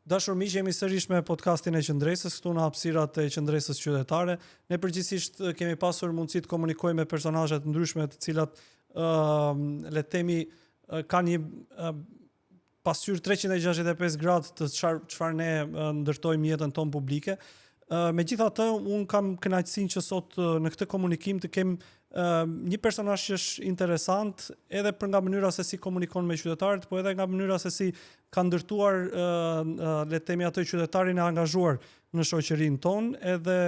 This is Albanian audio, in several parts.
Dashur miq, jemi sërish me podcastin e Qendresës, këtu në hapësirat e Qendresës qytetare. Ne përgjithsisht kemi pasur mundësi të komunikojmë me personazhe të ndryshme, të cilat le të themi kanë një pasqyrë 365 gradë të çfarë ne ndërtojmë jetën tonë publike. Megjithatë, un kam kënaqësinë që sot në këtë komunikim të kem një personazh që është interesant edhe për nga mënyra se si komunikon me qytetarët, po edhe nga mënyra se si ka ndërtuar le të themi atë qytetarin e angazhuar në shoqërinë tonë, edhe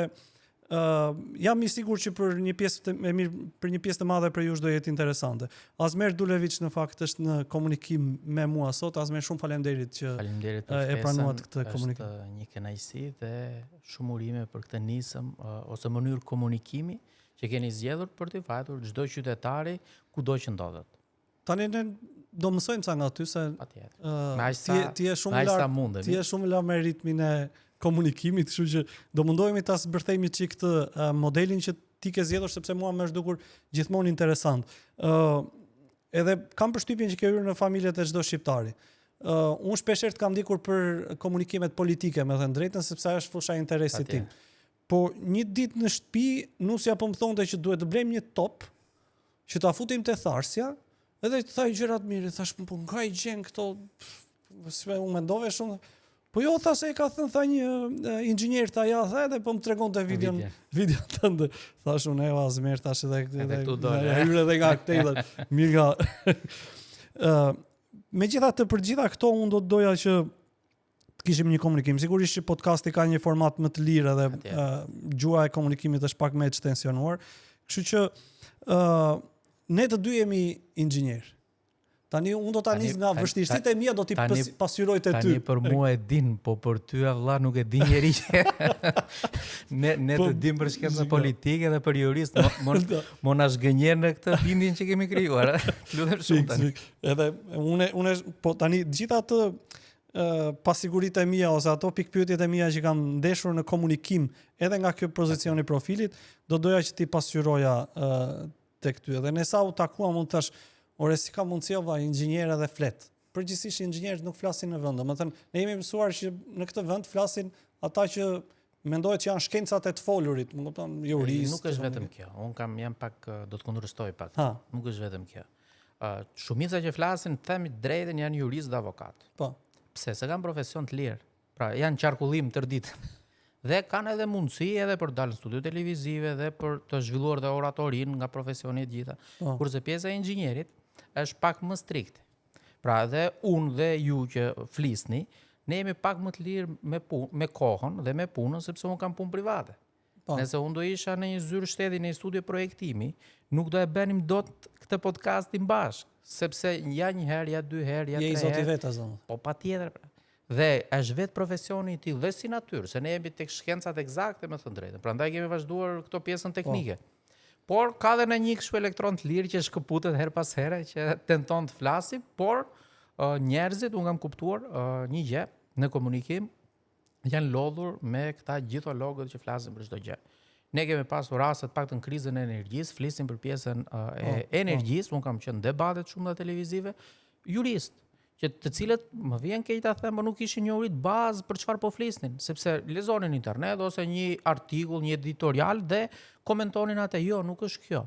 jam i sigurt që për një pjesë të madhe për ju do jetë interesante. Azmer Duleviç në fakt është në komunikim me mua sot. Azmer, shumë faleminderit që e pranuat këtë komunikim. Është një kënaqësi dhe shumë urime për këtë nisëm ose mënyrë komunikimi që keni zgjedhur për të vajtur çdo qytetari kudo që ndodhet. Tani ne do mësojmë ca nga ty se ti je shumë larg me ritmin e komunikimit, kështu që do mundohemi ta zbërthejmë çik këtë modelin që ti ke zgjedhur, sepse mua më është dukur gjithmonë interesant. Edhe kam përshtypjen që ke hyrë në familjet e çdo shqiptari. Unë shpeshherë kam ndikur për komunikimet politike, me thënë drejtën, sepse ajo është fusha e interesit tim. Po një ditë në shtëpi nusja po më thonte që duhet të blejmë një top që ta futim te tharsja, edhe të thaj gjëra të mira, thash po nga i gjen këto, unë mendova shumë. Po jo, tha se e ka thënë, tha një inxhinier ta ja, tha, edhe po më tregonte videon tënde. Thash unë Azmer, tash edhe hyr edhe nga këtej mirë. Megjithatë për gjitha këto unë do të doja që kishim një komunikim. Sigurisht që podcasti ka një format më të lirë edhe gjua e komunikimit është pak më e ekstensionuar. Kështu që ne të dy jemi inxhinier. Tani unë do ta nis nga vështirësitë e mia, do t'i pasqyroj te ty. Tani për mua e din, po për ty vëlla nuk e din njeri. Ne të dim për shkencë politike dhe për jurist, mo na zgënjen në këtë bindjen që kemi krijuar. Lutem shumë tani. Edhe unë po tani gjithë atë pasiguritë e mia ose ato pikpyetjet e mia që kam ndeshur në komunikim edhe nga ky pozicion i profilit, do doja që ti pasqyroja tek ty. Edhe nësa u takuam, unë thash, ore si ka mundësi ova inxhinier edhe flet. Përgjithsisht inxhinierët nuk flasin në vend. Domethënë, ne jemi mësuar që në këtë vend flasin ata që mendohet që janë shkencat e të folurit, më kupton, jurist. Nuk është vetëm kjo. Un jam pak do të kundërshtoj pak. Nuk është vetëm kjo. Shumica që flasin, themi drejtën, janë jurist dhe avokat. Po. Pse? Se kanë profesion të lirë. Pra, janë qarkullim tër ditën. Dhe kanë edhe mundësi edhe për dalë në studio televizive dhe për të zhvilluar dhe oratorin nga profesioni e gjitha. Kurse pjesa e inxhinierit është pak më strikte. Pra, dhe unë dhe ju që flisni, ne jemi pak më të lirë me kohën dhe me punën, sepse unë kam punë private. Nëse unë do isha në një zyrë shteti, në një studio projektimi, nuk do e bënim dot këtë podcastin bashkë. Sepse ja një herë, ja dy herë, ja tre herë. Je i zoti vetë as domun. Po patjetër. Dhe është vetë profesioni i tillë dhe si natyrë, se ne jemi tek shkencat eksakte, me thënë drejtën. Prandaj kemi vazhduar këto pjesën teknike. Por ka dhe në një kështu elektron të lirë që shkëputet her pas here, që tenton të flasi, por njerëzit, unë kam kuptuar një gjë në komunikim, janë lodhur me këta gjithologët që flasin për çdo gjë. Ne kemi pasur raste pak të krizën e energjisë, flisim për pjesën e energjisë, unë kam qenë debatet shumë dhe televizive, jurist, që të cilët më vjen keq ta them, por nuk kishin njohurit bazë për çfarë po flisnin, sepse lezonin internet ose një artikull, një editorial dhe komentonin atë, jo, nuk është kjo.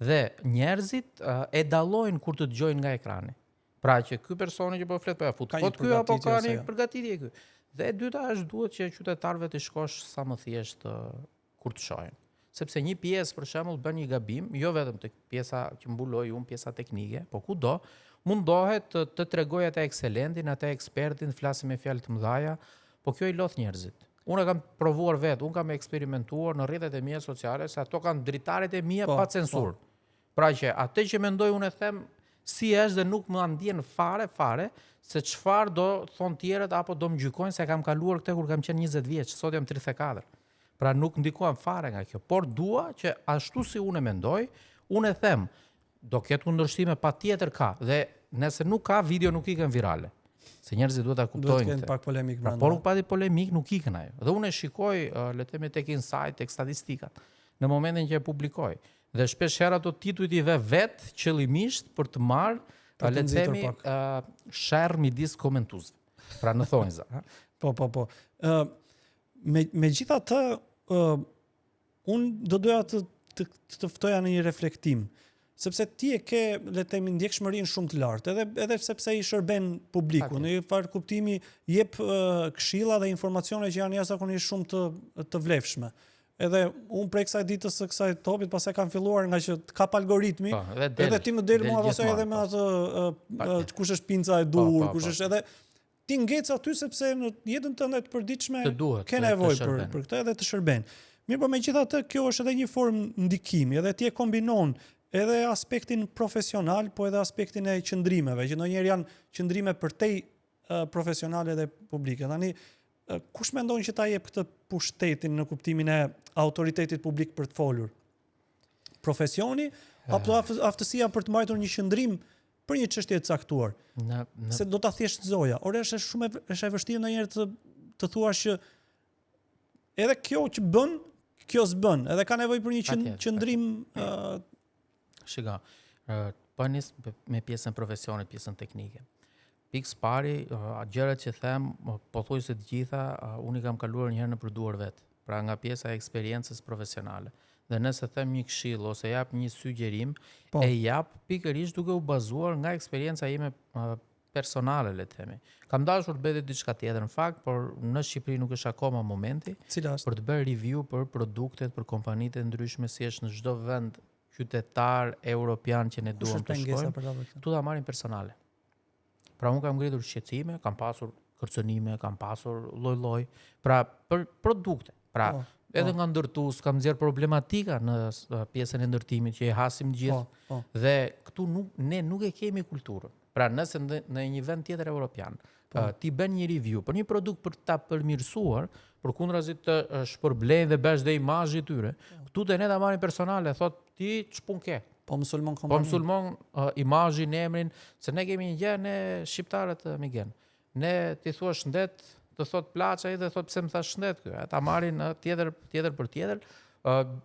Dhe njerëzit e dallojnë kur të dëgjojnë nga ekrani. Pra që ky personi që po flet po ja fut kot ky apo ka një përgatitje ky. Dhe e dyta është duhet që qytetarëve të shkosh sa më thjesht kur të shohin. Sepse një pjesë për shembull bën një gabim, jo vetëm tek pjesa që mbuloj unë, pjesa teknike, po kudo mundohet të tregoj atë ekselentin, atë ekspertin, flasim me fjalë të mëdha, po kjo i lodh njerëzit. Unë kam provuar vetë, unë kam eksperimentuar në rrjetet e mia sociale, se ato kanë dritaret e mia pa censur. Pra që atë që mendoj unë e them si është dhe nuk më ndjen fare, se çfarë do thon tjerët apo do më gjykojnë se kam kaluar këtë kur kam qenë 20 vjeç, sot jam 34. Pra nuk ndikohem fare nga kjo, por dua që ashtu si unë e mendoj, unë e them, do ketë kundërshtime patjetër ka, dhe nëse nuk ka, video nuk ikën virale. Se njerëzit duhet ta kuptojnë. Duhet të kenë pak polemik brenda. Por nuk pati polemik, nuk ikën ajo. Dhe unë e shikoj, le të themi tek insight, tek statistikat, në momentin që e publikoj. Dhe shpesh herë ato titujt i ve vet qëllimisht për të marrë, le të themi, sherr midis komentuesve. Pra në thonjza. Po. Megjithatë, unë do doja të ftoja në një reflektim, sepse ti e ke, le të themi, ndjekshmërinë shumë të lartë, edhe sepse i shërben publikut, në një farë kuptimi jep këshilla dhe informacione që janë jashtëzakonisht shumë të vlefshme. Edhe unë prej kësaj ditës së kësaj topit, pastaj kanë filluar nga që kap algoritmi, edhe ti më del mua pastaj edhe me atë kush është pinca e dur, kush është edhe ti ngec aty sepse në jetën tënde të përditshme ke nevojë për këtë edhe të shërben. Mirë, po megjithatë kjo është edhe një formë ndikimi, edhe ti e kombinon edhe aspektin profesional, po edhe aspektin e qëndrimeve, që ndonjëherë janë qëndrime përtej profesionale dhe publike. Tani kush mendon që ta jep këtë pushtetin në kuptimin e autoritetit publik për të folur? Profesioni apo aftësia për të mbajtur një qëndrim për një çështje të caktuar? Se do ta thjeshtëzoja. Ore është e vështirë ndonjëherë të thuash që edhe kjo që bën, kjo s'bën, edhe ka nevojë për një qëndrim. Shiko, po nis me pjesën profesionit, pjesën teknike. Pikës pari, gjërat që them, pothuajse të gjitha, unë i kam kaluar një herë në përduar vetë, pra nga pjesa e eksperiencës profesionale. Dhe nëse them një këshill ose jap një sugjerim, e jap pikërisht duke u bazuar nga eksperienca ime personale, le të themi. Kam dashur të bëj diçka tjetër në fakt, por në Shqipëri nuk është akoma momenti për të bërë review për produktet, për kompanitë e ndryshme si është në çdo vend qytetar europian që ne duam të shkojmë, tu ta marrim personale. Pra unë kam ngritur shqetësime, kam pasur kërcënime, kam pasur lloj-lloj, pra për produkte. Pra edhe nga ndërtues kam nxjerr problematika në pjesën e ndërtimit që e hasim gjithë. Dhe këtu ne nuk e kemi kulturën. Pra nëse në një vend tjetër evropian ti bën një review për një produkt për ta përmirësuar, përkundrazi të shpërblejnë dhe bësh dhe imazhi i tyre, këtu te ne ta marrin personale, thot ti ç'pun ke? Po musulmon imazhin, emrin, se ne kemi një gjë ne shqiptarët Migen. Ne ti thua shëndet, të thot plaça ai dhe thot pse më thash shëndet ky. Ta marrin tjetër për tjetër.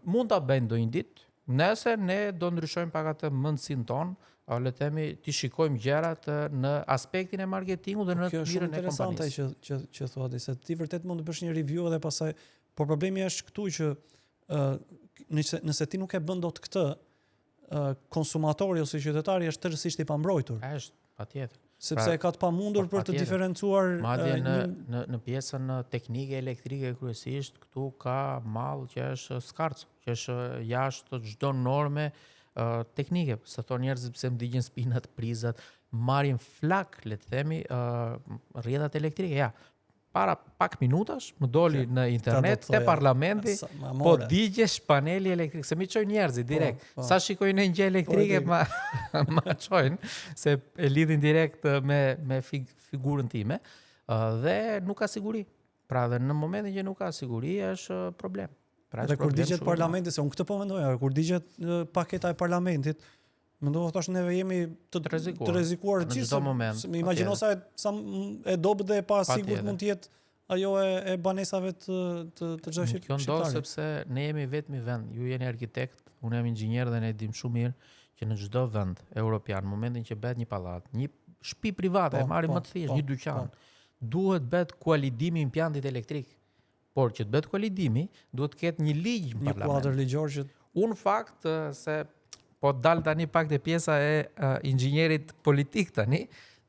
Mund ta bëjnë ndonjë ditë, nëse ne do ndryshojmë pak atë mendsinë tonë, le të themi ti shikojmë gjërat në aspektin e marketingut dhe në të mirën e kompanisë. Kjo është interesante që thua ti, se ti vërtet mund të bësh një review dhe pastaj, por problemi është këtu që nëse ti nuk e bën dot këtë, konsumatori ose qytetari është tërësisht i pambrojtur. Është, patjetër. Sepse e ka të pamundur për të diferencuar madje në pjesën teknike elektrike kryesisht, këtu ka mall që është skarc, që është jashtë çdo norme teknike. Se thonë njerëzit pse më spinat, prizat, marrin flak, le të themi, rrjetat elektrike. Ja, para pak minutash më doli në internet te parlamenti, po digjesh paneli elektrik, se mi çojnë njerëzit direkt. Sa shikojnë një gjë elektrike ma çojnë, se e lidhin direkt me figurën time, dhe nuk ka siguri. Pra dhe në momentin që nuk ka siguri është problem. Dhe kur digjet parlamenti, se unë këtë po mendoja, kur digjet paketa e parlamentit, mendova thash neve jemi të rrezikuar në çdo moment. Imagjino sa e dobët dhe e pa sigurt mund të jetë ajo e banesave të çdo shqiptari. Kjo ndodh sepse ne jemi vetëm vend. Ju jeni arkitekt, unë jam inxhinier dhe ne dim shumë mirë që në çdo vend evropian, në momentin që bëhet një pallat, një shtëpi private, e marrim më të thjesht, një dyqan, duhet bëhet kualidimi i impjantit elektrik. Por që të bëhet kualidimi, duhet të ketë një ligj në parlament. Një kuadër ligjor që unë fakt se po dal tani pak te pjesa e inxhinierit politik tani,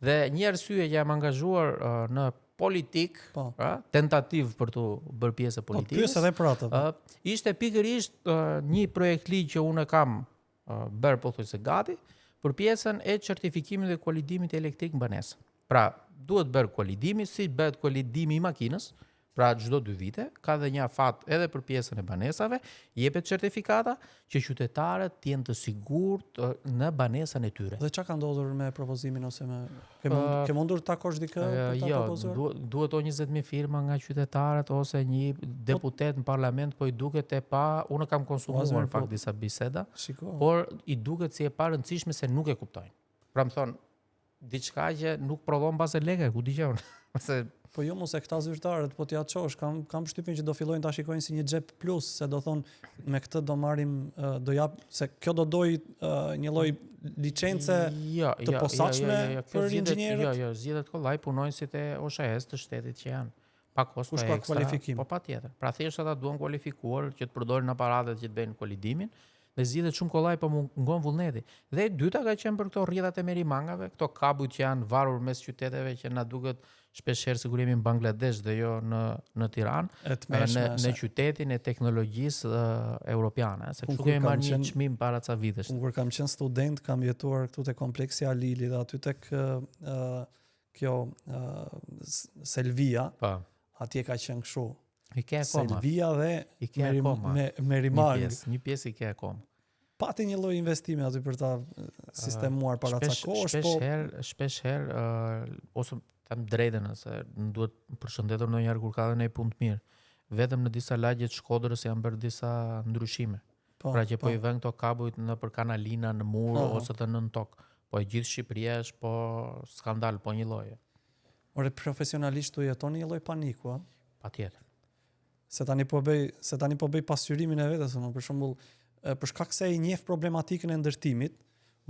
dhe një arsye që jam angazhuar në politik, tentativ për të bërë pjesë politike. Pyes edhe për atë. Ishte pikërisht një projekt ligj që unë kam bërë pothuajse gati për pjesën e certifikimit dhe kualidimit elektrik në banesë. Pra, duhet bërë kualidimi, si bëhet kualidimi i makinës. Pra çdo 2 vite ka dhe një afat edhe për pjesën e banesave, jepet certifikata që qytetarët të jenë të sigurt në banesën e tyre. Dhe çka ka ndodhur me propozimin ose me ke mundur të takosh dikë për ta propozuar? Jo, duhet o 20.000 firma nga qytetarët ose një deputet në parlament, po i duket e pa, unë kam konsumuar fakt disa biseda, por i duket si e pa rëndësishme se nuk e kuptojnë. Pra më thonë, diçka që nuk prodhon pas e lekë, ku dëgjon. Po jo mos e këta zyrtarët, po t'ja çosh, kam shtypin që do fillojnë ta shikojnë si një xhep plus, se do thonë me këtë do marrim do jap se kjo do doj një lloj licence të posaçme për inxhinierët. Jo, zgjedhet kollaj punonjësit e OSHS të shtetit që janë. pa kosto Kush ka ekstra, kualifikim? po patjetër. Pra thjesht ata duan kualifikuar që të përdorin aparatet që të bëjnë kolidimin dhe zgjidhet shumë kollaj po mungon vullneti. Dhe e dyta ka qenë për këto rrjetat e merimangave, këto kabujt që janë varur mes qyteteve që na duket shpeshherë sikur jemi në Bangladesh dhe jo në Tiranë, në qytetin e teknologjisë europiane, se kështu kemi marrë një çmim para ca vitesh. Unë kur kam qenë student, kam jetuar këtu te kompleksi Alili dhe aty tek kjo Selvia. Po. Atje ka qenë kështu. I ke akoma. Selvia dhe Merimang. Një pjesë i ke akoma. Pati një lloj investimi aty për ta sistemuar para ca kohësh, shpeshherë ose them drejtën se duhet përshëndetur ndonjëherë kur ka dhënë një punë të mirë. Vetëm në disa lagje të Shkodrës janë bërë disa ndryshime. Pra që po i vën këto kabujt nëpër kanalina, në mur ose të nën tokë. Po e gjithë Shqipëria është po skandal, po një lloj. Ore profesionalisht tu jeton një lloj paniku, a? Patjetër. Se tani po bëj pasqyrimin e vetes, për shembull, për shkak se i njeh problematikën e ndërtimit,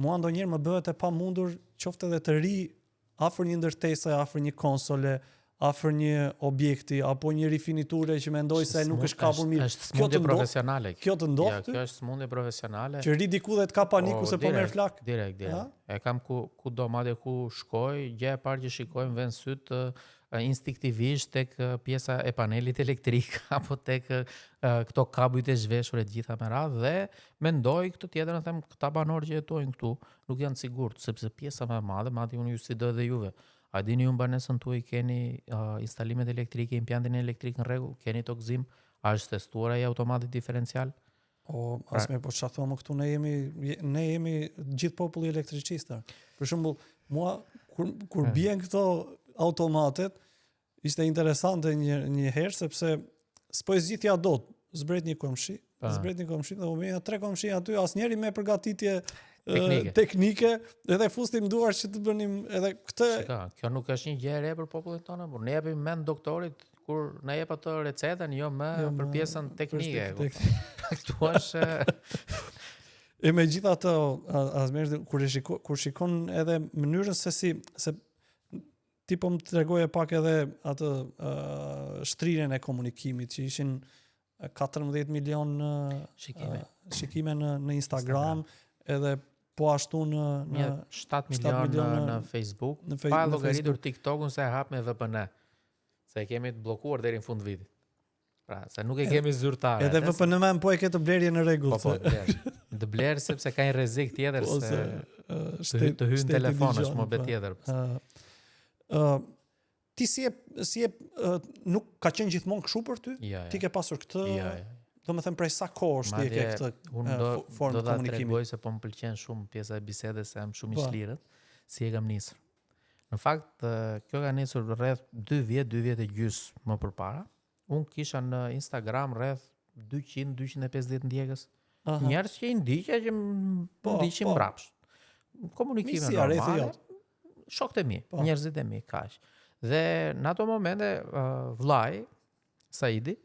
mua ndonjëherë më bëhet e pamundur qoftë edhe të ri afër një ndërtese, afër një konsole, afër një objekti apo një rifiniture që mendoj se nuk është kapur mirë. Është smundje profesionale. Kjo të ndodh? Kjo është smundje profesionale. Që ri diku dhe të ka paniku se po merr flak. Direkt. E kam ku do madje ku shkoj, gjë e parë që shikojmë vën syt instinktivisht tek pjesa e panelit elektrik apo tek këto kabujt e zhveshur e gjitha me radhë dhe mendoj këtë tjetër, them këta banorë që jetojnë këtu nuk janë të sigurt sepse pjesa më e madhe, madje unë ju sidoj edhe juve. A dini ju në banesën tuaj keni instalimet elektrike, impjantin elektrik në rregull, keni tokëzim, a është testuar ai automati diferencial? Asme, po çfarë thonë këtu ne jemi gjithë populli elektricista. Për shembull, mua kur bien këto automatet, ishte interesante një herë sepse s'po e zgjidhja dot. Zbret një komshi dhe u bëja 3 komshi aty, asnjëri me përgatitje teknike, edhe fustim duar që të bënim edhe këtë. Kjo nuk është një gjë e re për popullin tonë, por ne japim mend doktorit kur na jep atë recetën, jo më për pjesën teknike. Këtu është e megjithatë, asmerë kur shikon edhe mënyrën se ti po më tregoje pak edhe atë shtrirjen e komunikimit që ishin 14 milion shikime në Instagram, edhe po ashtu në 7 milion në Facebook, pa llogaritur TikTokun se e hap me VPN. Se e kemi të bllokuar deri në fund vitit. Pra, se nuk e kemi zyrtare. Edhe VPN-ën po e ke të blerje në rregull. Po, të bler sepse ka një rrezik tjetër se të hyn telefon është më bet tjetër. Ti si e nuk ka qenë gjithmonë kështu për ty? Ti ke pasur këtë? Do më them prej sa kohë është ti ke këtë formë komunikimi? Do ta tregoj se po më pëlqen shumë pjesa e bisedës, se jam shumë i çlirët, si e kam nisur. Në fakt, kjo ka nisur rreth 2 vjet e gjys më përpara. Unë kisha në Instagram rreth 200-250 ndjekës. Njerëz që i ndiqja që më ndiqin mbrapsht. Komunikime normale. Shokët e mi, njerëzit e mi, kaq. Dhe në ato momente vllai Saidi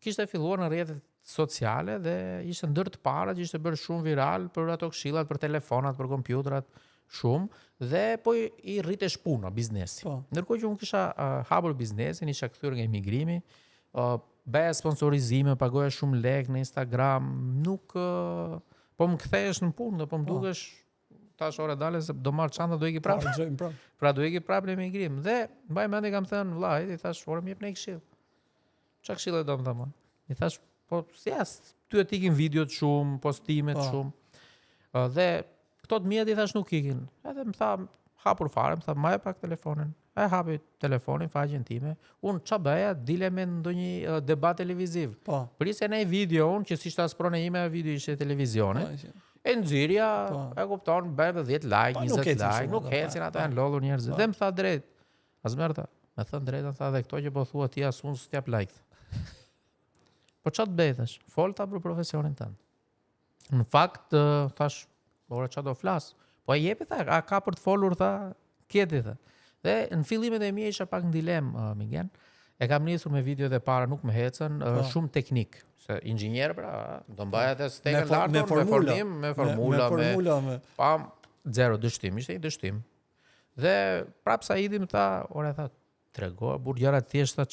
kishte filluar në rrjetet sociale dhe ishte ndër të parat që ishte bërë shumë viral për ato këshillat për telefonat, për kompjutrat, shumë, dhe po i rritesh puna, biznesi. Ndërkohë që unë kisha hapur biznesin, isha kthyer nga emigrimi, bëja sponsorizime, pagoja shumë lek në Instagram, nuk po më kthehesh në punë, dhe po më dukesh tash ora dale se do marr çanta do iki prapë. Pra do iki prapë në emigrim. Dhe mbaj mend kam thënë vllajt, i thash, "Ora më jep në këshill." Çka këshillë do më thënë? I thash, "Po si ty e ikin videot shumë, postimet shumë." Dhe këto të mia i thash nuk ikin. Edhe më tha, hapur fare, më tha, "Ma jep pak telefonin." E hapi telefonin, faqen time. Unë ç'a bëja, dile me ndonjë debat televiziv. Prisja në video unë që si ishte asprone ime, video ishte televizionit. E nxirja, e kupton, bëjmë 10 like, 20 like, nuk hecin ato, janë lodhur njerëzit. Dhe më tha drejt, Azmerta, me thënë drejtën, tha dhe këto që po thua ti as unë s'tjap like. Po ç'a të bëj thash? Folta për profesionin tënd. Në fakt, thash, ora ç'a do flas? Po e jepi tha, a ka për të folur tha, kjeti tha. Dhe në fillimet e mia isha pak në dilemë, Miguel. E kam nisur me videot e para, nuk më hecën, shumë teknik. Se inxhinier pra, do mbaja atë stekën lartë me formula, me pam zero dështim, ishte një dështim. Dhe prap Saidi më tha, ora tha, Tregoj, burr gjëra të thjeshta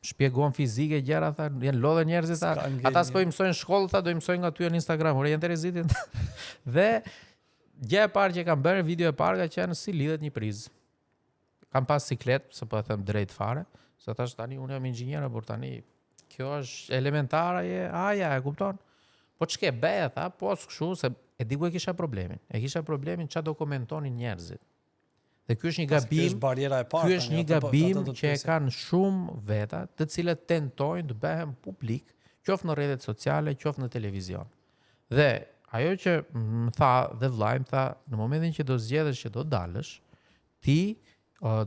shpjegon fizike gjëra, tha, janë lodhe njerëzit, tha, ata s'po i mësojnë shkollë, tha, do i mësojnë nga ty në Instagram, ore janë terezitin. Dhe gjë e parë që kam bërë, video e parë ka qenë si lidhet një prizë. Kam pas siklet, se po e them drejt fare, se tash tani unë jam inxhinier, por tani kjo është elementare, e kupton? Po ç'ke bëj, tha, po kështu se e di ku e kisha problemin. E kisha problemin ç'a dokumentonin njerëzit. Dhe ky është një gabim. Ky është bariera e parë. Ky është një gabim që e kanë shumë veta, të cilët tentojnë të bëhen publik, qoftë në rrjetet sociale, qoftë në televizion. Dhe ajo që më tha dhe vllai më tha, në momentin që do zgjedhësh që do dalësh, ti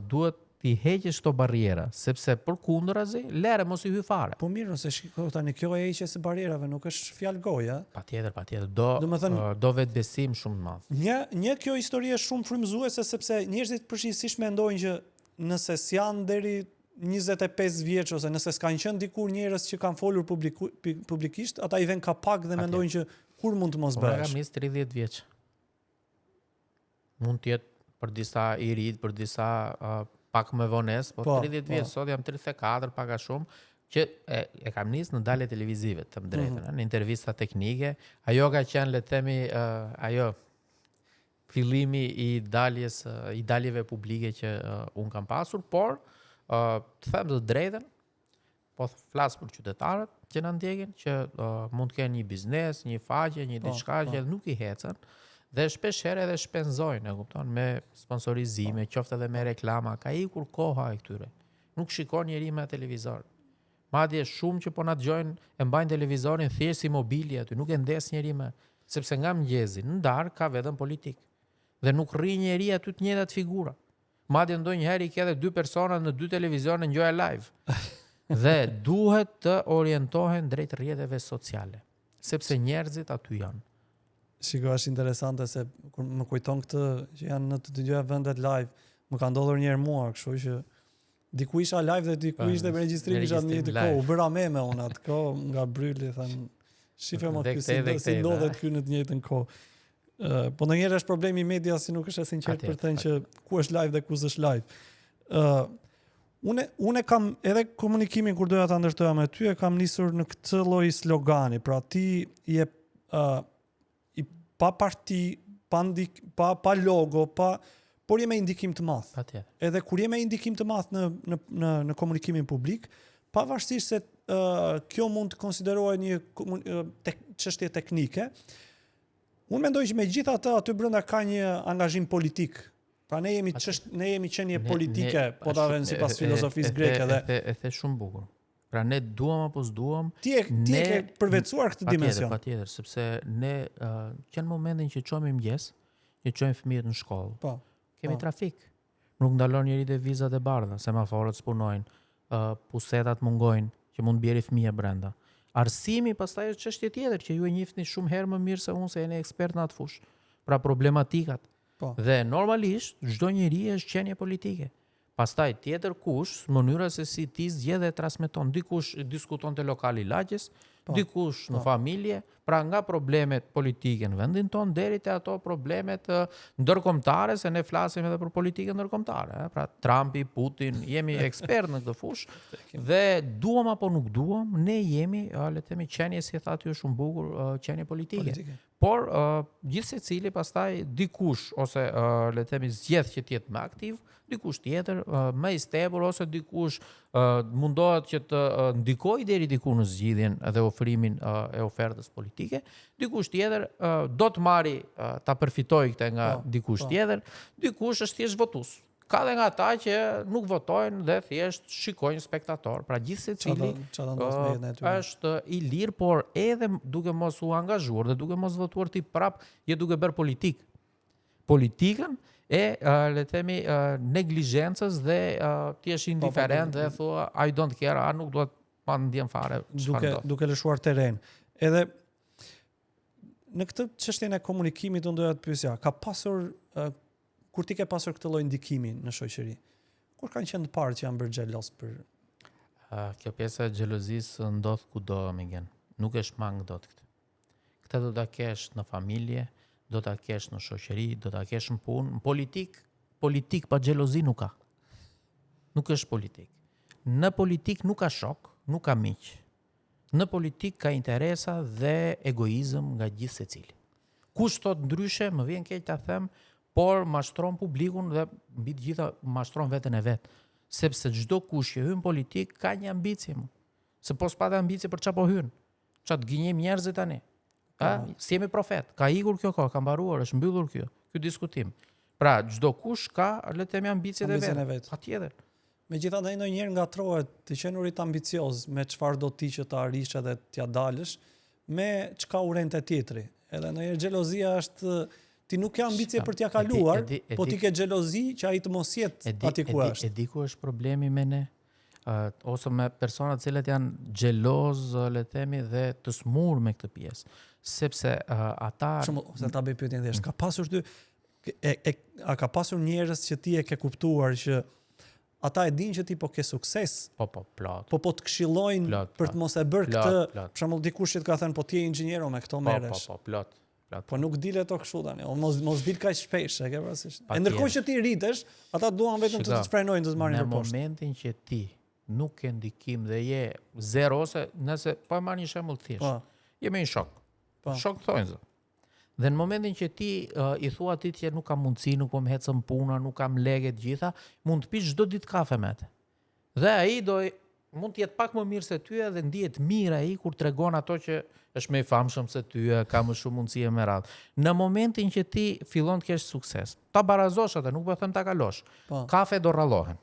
duhet ti heqësh këto barriera, sepse përkundrazi lere mos i hy fare. Po mirë, nëse shiko tani kjo e heqjes së barrierave nuk është fjalë goja. Patjetër. Do vetbesim shumë të madh. Një kjo histori është shumë frymëzuese sepse njerëzit përgjithsisht mendojnë që nëse s'janë deri 25 vjeç ose nëse s'kanë qenë dikur njerëz që kanë folur publikisht, ata i vën kapak dhe mendojnë që kur mund të mos bëhesh. Kam nis 30 vjeç. Mund të jetë për disa i rit, për disa pak më vones, po 30 vjeç, sot jam 34, pak a shumë, që e kam nis në dalje televizive, të më drejtën, në intervista teknike. Ajo ka qenë, le të themi, fillimi i daljeve publike që unë kam pasur, por të them të drejtën, po flas për qytetarët që na ndjekin, që mund të kenë një biznes, një faqe, një diçka që nuk i hecën. Dhe shpesh herë edhe shpenzojnë, e kupton, me sponsorizime, qoftë edhe me reklama, ka ikur koha e këtyre. Nuk shikon njeri me televizor. Madje shumë që po na dëgjojnë e mbajnë televizorin thjesht si mobilje aty, nuk e ndes njeri me, sepse nga mëngjesi në darkë ka vetëm politik. Dhe nuk rri njeri aty të njëjtat figura. Madje ndonjëherë i ke edhe 2 persona në 2 televizione ngjoja live. Dhe duhet të orientohen drejt rrjeteve sociale, sepse njerëzit aty janë. Shiko, është interesante se kur më kujton këtë që janë në të dyja vendet live, më ka ndodhur një herë mua, kështu që diku isha live dhe diku ishte me regjistrimi isha në një të kohë, u bëra me unë atë kohë nga bryli, thënë, shife më ky si ndodhet ky në të njëjtën kohë. Po ndonjëherë është problemi i medias si nuk është e sinqert për të thënë që ku është live dhe ku s'është live. Unë kam edhe komunikimin kur doja ta ndërtoja me ty, e kam nisur në këtë lloj slogani, pra ti je pa parti, pa logo, por je me indikim të madh. Patjetër. Edhe kur je me indikim të madh në komunikimin publik, pavarësisht se kjo mund të konsiderohet një çështje teknike, unë mendoj që megjithatë aty brenda ka një angazhim politik. Pra ne jemi qenie politike, po ta vënë sipas filozofisë greke dhe e the shumë bukur. Pra ne duam apo s'duam, ti e ke përvetësuar këtë dimension. Patjetër, sepse ne që në momentin që çojmë mëngjes, që çojmë fëmijët në shkollë. Kemi trafik. Nuk ndalon njëri te vizat e bardha, semaforët s'punojnë, pusetat mungojnë, që mund bjeri fëmijë brenda. Arsimi pastaj është çështje tjetër që ju e njihni shumë herë më mirë se unë, se jeni ekspert në atë fushë. Pra problematikat. Dhe normalisht çdo njeri është qenie politike. Pastaj tjetër kush, mënyra se si ti zgjedh dhe transmeton, dikush diskuton te lokali lagjes, dikush në familje, pra nga problemet politike në vendin ton deri te ato problemet ndërkombëtare, se ne flasim edhe për politikën ndërkombëtare, pra Trumpi, Putin, jemi ekspert në këtë fushë dhe duam apo nuk duam, ne jemi, le të themi, qenie, si e tha ty shumë bukur, qenie politike. Por gjithsecili pastaj dikush ose le të themi zgjedh që të jetë më aktiv, dikush tjetër më i stepur, ose dikush mundohet që të ndikojë deri diku në zgjidhjen dhe ofrimin e ofertës politike, dikush tjetër do të marri ta përfitojë këtë nga dikush tjetër, dikush është thjesht votues. Ka dhe nga ata që nuk votojnë dhe thjesht shikojnë spektator. Pra gjithsecili është i lirë, por edhe duke mos u angazhuar dhe duke mos votuar ti prap, je duke bërë politik. Politikën e le të themi neglizhencës dhe ti je indiferent dhe thua I don't care, nuk duhet pa ndjen fare. Duke lëshuar terren. Edhe në këtë çështjen e komunikimit unë doja të pyesja, ka pasur kur ti ke pasur këtë lloj ndikimi në shoqëri, kur kanë qenë të parë që janë bërë xhelos për kjo pjesa e xhelozisë ndodh kudo, Miguel. Nuk e shmang dot këtë. Këtë do ta kesh në familje, do ta kesh në shoqëri, do ta kesh në punë, në politik pa xhelozi nuk ka. nuk është politik. Në politik nuk ka shok, nuk ka miq. Në politik ka interesa dhe egoizëm nga gjithë secili. Kush thot ndryshe, më vjen keq ta them, por mashtron publikun dhe mbi të gjitha mashtron veten e vet. Sepse çdo kush që hyn politik ka një ambicie. Se po s'patë ambicie për çfarë po hyn. Çfarë të gënjejmë njerëzit tani? Si jemi profet. Ka ikur kjo kohë, ka mbaruar, është mbyllur ky diskutim. Pra, çdo kush ka le të themi ambicet e vet. Patjetër. Megjithatë ndonjëherë ngatrohet të qenurit ambicioz me çfarë do ti që ta arish edhe t'ja dalësh, me çka urente tjetri. Edhe ndonjëherë xhelozia është ti nuk ke ambicie për t'ja kaluar, po ti ke xhelozi që ai të mos jetë aty ku është. E di ku është problemi me ne? Ose me persona të cilët janë xheloz, le të themi, dhe të smur me këtë pjesë. Sepse ata se ta bëj pyetjen thjesht, ka pasur ty a ka pasur njerëz që ti e ke kuptuar që ata e dinë që ti po ke sukses. Plot. Po të këshillojnë për të mos e bërë këtë. Për shembull dikush që të ka thënë po ti je inxhinier me këto merresh. Plot. Po nuk dilet to kështu tani. Mos dil kaq shpesh, e ke parasysh. E ndërkohë që ti rritesh, ata duan vetëm të të frenojnë, të të marrin për poshtë. Në momentin që ti nuk ke ndikim dhe je zero, ose nëse po e marr një shembull thjesht. Jemi në shok. Shok thonë zë. Dhe në momentin që ti i thua atij që nuk kam mundësi, nuk po më ecën puna, nuk kam lekë të gjitha, mund të pish çdo ditë kafe me atë. Dhe ai mund të jetë pak më mirë se ty dhe ndihet mirë ai kur tregon ato që është më i famshëm se ty, ka më shumë mundësi me radhë. Në momentin që ti fillon të kesh sukses, ta barazosh atë, nuk po them ta kalosh. Kafe do rrallohen.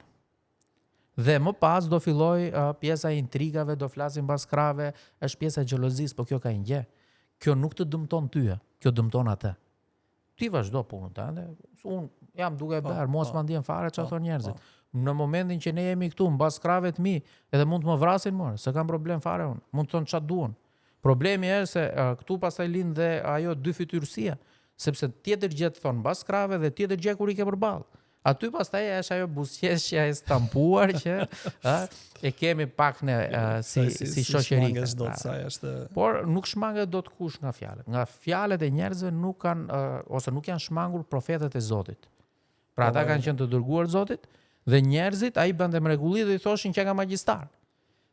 Dhe më pas do filloj pjesa e intrigave, do flasim mbas krave, është pjesa e xhelozisë, po kjo ka një gjë. Kjo nuk të dëmton ty, kjo dëmton atë. Ti vazhdo punën tënde. Unë jam duke bërë, mos ma ndjen fare çfarë thon njerëzit. Në momentin që ne jemi këtu mbas krave të mi, edhe mund të më vrasin më, se kam problem fare unë. Mund të thonë çfarë duan. Problemi është se këtu pastaj lind dhe ajo dy fytyrësia, sepse tjetër gjë të thon mbas krave dhe tjetër gjë kur i ke përballë. Aty pastaj është ajo buzëqeshja e stampuar që e kemi pak në si shoqëri. Por nuk shmanget dot kush nga fjalët. Nga fjalët e njerëzve nuk kanë ose nuk janë shmangur profetët e Zotit. Pra ata kanë qenë të dërguar Zotit dhe njerëzit ai bënte mrekulli dhe i thoshin që ka magjistar.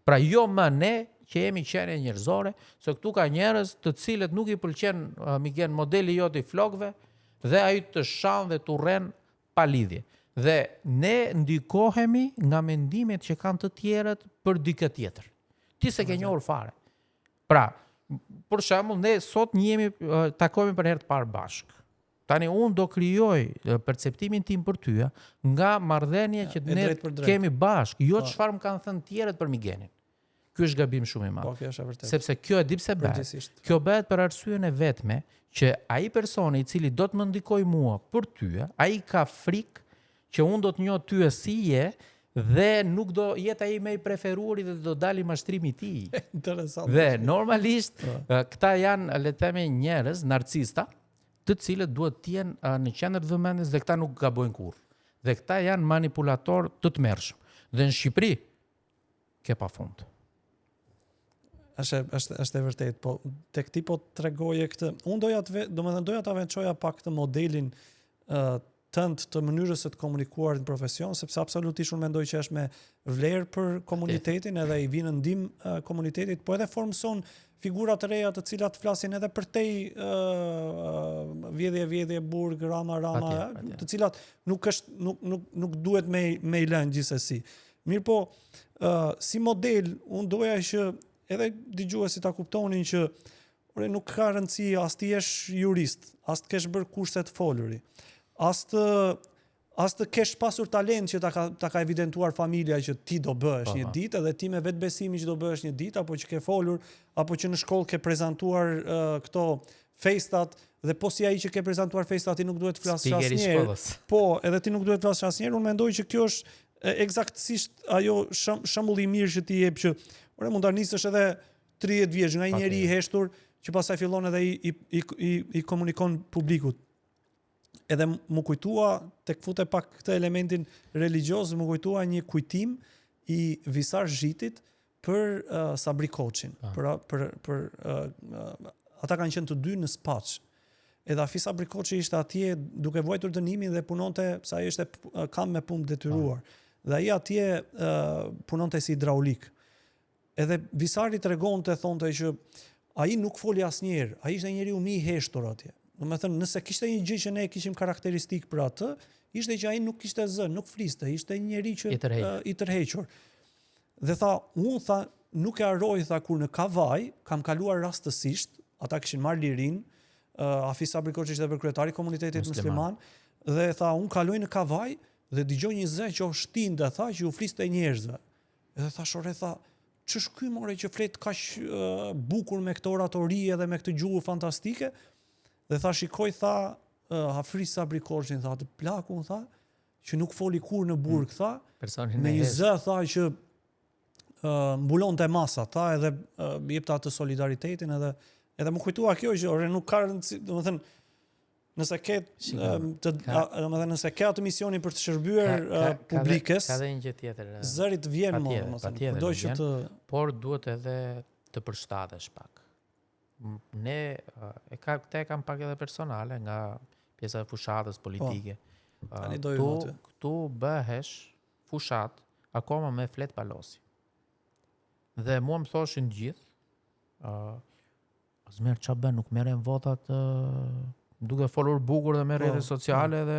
Pra jo më ne që jemi qenie njerëzore, se këtu ka njerëz të cilët nuk i pëlqen migen modeli jot i flokëve dhe ai të shan dhe të urren pa lidhje. Dhe ne ndikohemi nga mendimet që kanë të tjerët për dikë tjetër. Ti se ke njohur fare. Pra, për shembull, ne sot takohemi për herë të parë bashk. Tani unë do krijoj perceptimin tim për ty nga marrëdhënia që ne kemi bashk, jo çfarë më kanë thënë tjerët për migenin. Ky është gabim shumë i madh. Sepse kjo e di pse bëhet. Kjo bëhet për arsyeën e vetme që ai personi i cili do të më ndikoj mua për ty, ai ka frikë që unë do të njoh ty si je dhe nuk do jetë ai më i preferuari dhe do dali mashtrimi i tij. Interesant. Dhe normalisht këta janë le të themi njerëz narcista, të cilët duhet të jenë në qendër të vëmendjes dhe këta nuk gabojnë kurrë. Dhe këta janë manipulator të tmerrshëm. Dhe në Shqipëri ke pafund. Është e vërtetë, po tek ti po tregoje këtë. Unë doja ta vençoja pak këtë modelin tënd të mënyrës së të komunikuar në profesion, sepse absolutisht unë mendoj që është me vlerë për komunitetin edhe i vinë ndihmë komunitetit, po edhe formson figura të reja të cilat flasin edhe për tej vjedhje burg, rama, të cilat nuk duhet me i lënë gjithsesi. Mirë po, si model, unë doja që edhe dëgjuesit ta kuptonin që nuk ka rëndësi as të jesh jurist, as të kesh bërë kurse të foluri, as të kesh pasur talent që ta ka evidentuar familja që ti do bëhesh një ditë, edhe ti me vetbesimin që do bëhesh një ditë, apo që ke folur, apo që në shkollë ke prezantuar këto festat, dhe po si ai që ke prezantuar festat ti nuk duhet të flasësh asnjëherë. Po, edhe ti nuk duhet të flasësh asnjëherë. Unë mendoj që kjo është eksaktësisht ajo shembulli i mirë që ti jep, që mund ta nisësh edhe 30 vjeç nga një njeri i heshtur që pastaj fillon edhe i komunikon publikut. Edhe më kujtua, tek fute pak këtë elementin religjioz, më kujtua një kujtim i Visar Zhitit për Sabri Koçin. Ata kanë qenë të dy në Spaç. Edhe Afi Sabri Koçi ishte atje duke vuajtur dënimin dhe punonte, sa ai ishte kam me punë detyruar. dhe ai atje punonte si hidraulik. Edhe Visari tregonte, thonte që ai nuk foli asnjëherë, ai ishte njeriu më i heshtur atje. Domethënë, nëse kishte një gjë që ne kishim karakteristik për atë, ishte që ai nuk kishte zë, nuk fliste, ishte një njeri që i tërhequr. Dhe tha, unë tha, nuk e harroj, tha, kur në Kavaj kam kaluar rastësisht, ata kishin marrë lirin, Hafiz Sabri Koçi ishte për kryetari i komunitetit musliman, dhe tha, unë kaloj në Kavaj dhe dëgjoj një zë që u shtinte, tha, që u fliste njerëzve. Edhe thashore, tha, ç'është ky more që flet kaq bukur me këtë oratori edhe me këtë gjuhë fantastike? Dhe tha, shikoj, tha, Hafiz Sabri Koçin, tha, të plakun, tha, që nuk foli kur në burg, tha, me një zë, tha, që mbulonte masa, tha, edhe jepte atë solidaritetin, edhe më kujtua kjo që ore nuk ka rëndësi, domethënë, nëse ke domethënë nëse ke atë misionin për të shërbyer publikës, ka dhe një gjë tjetër. Zërit vjen më, domethënë, kudo që të por duhet edhe të përshtatesh pak. Ne këtë kam pak edhe personale nga pjesa e fushatës politike. Këtu bëhesh fushat akoma me flet palosi. Dhe mua më thoshin gjithë, Azmer ç'a bën, nuk merren votat duke folur bukur dhe me rrjetet sociale dhe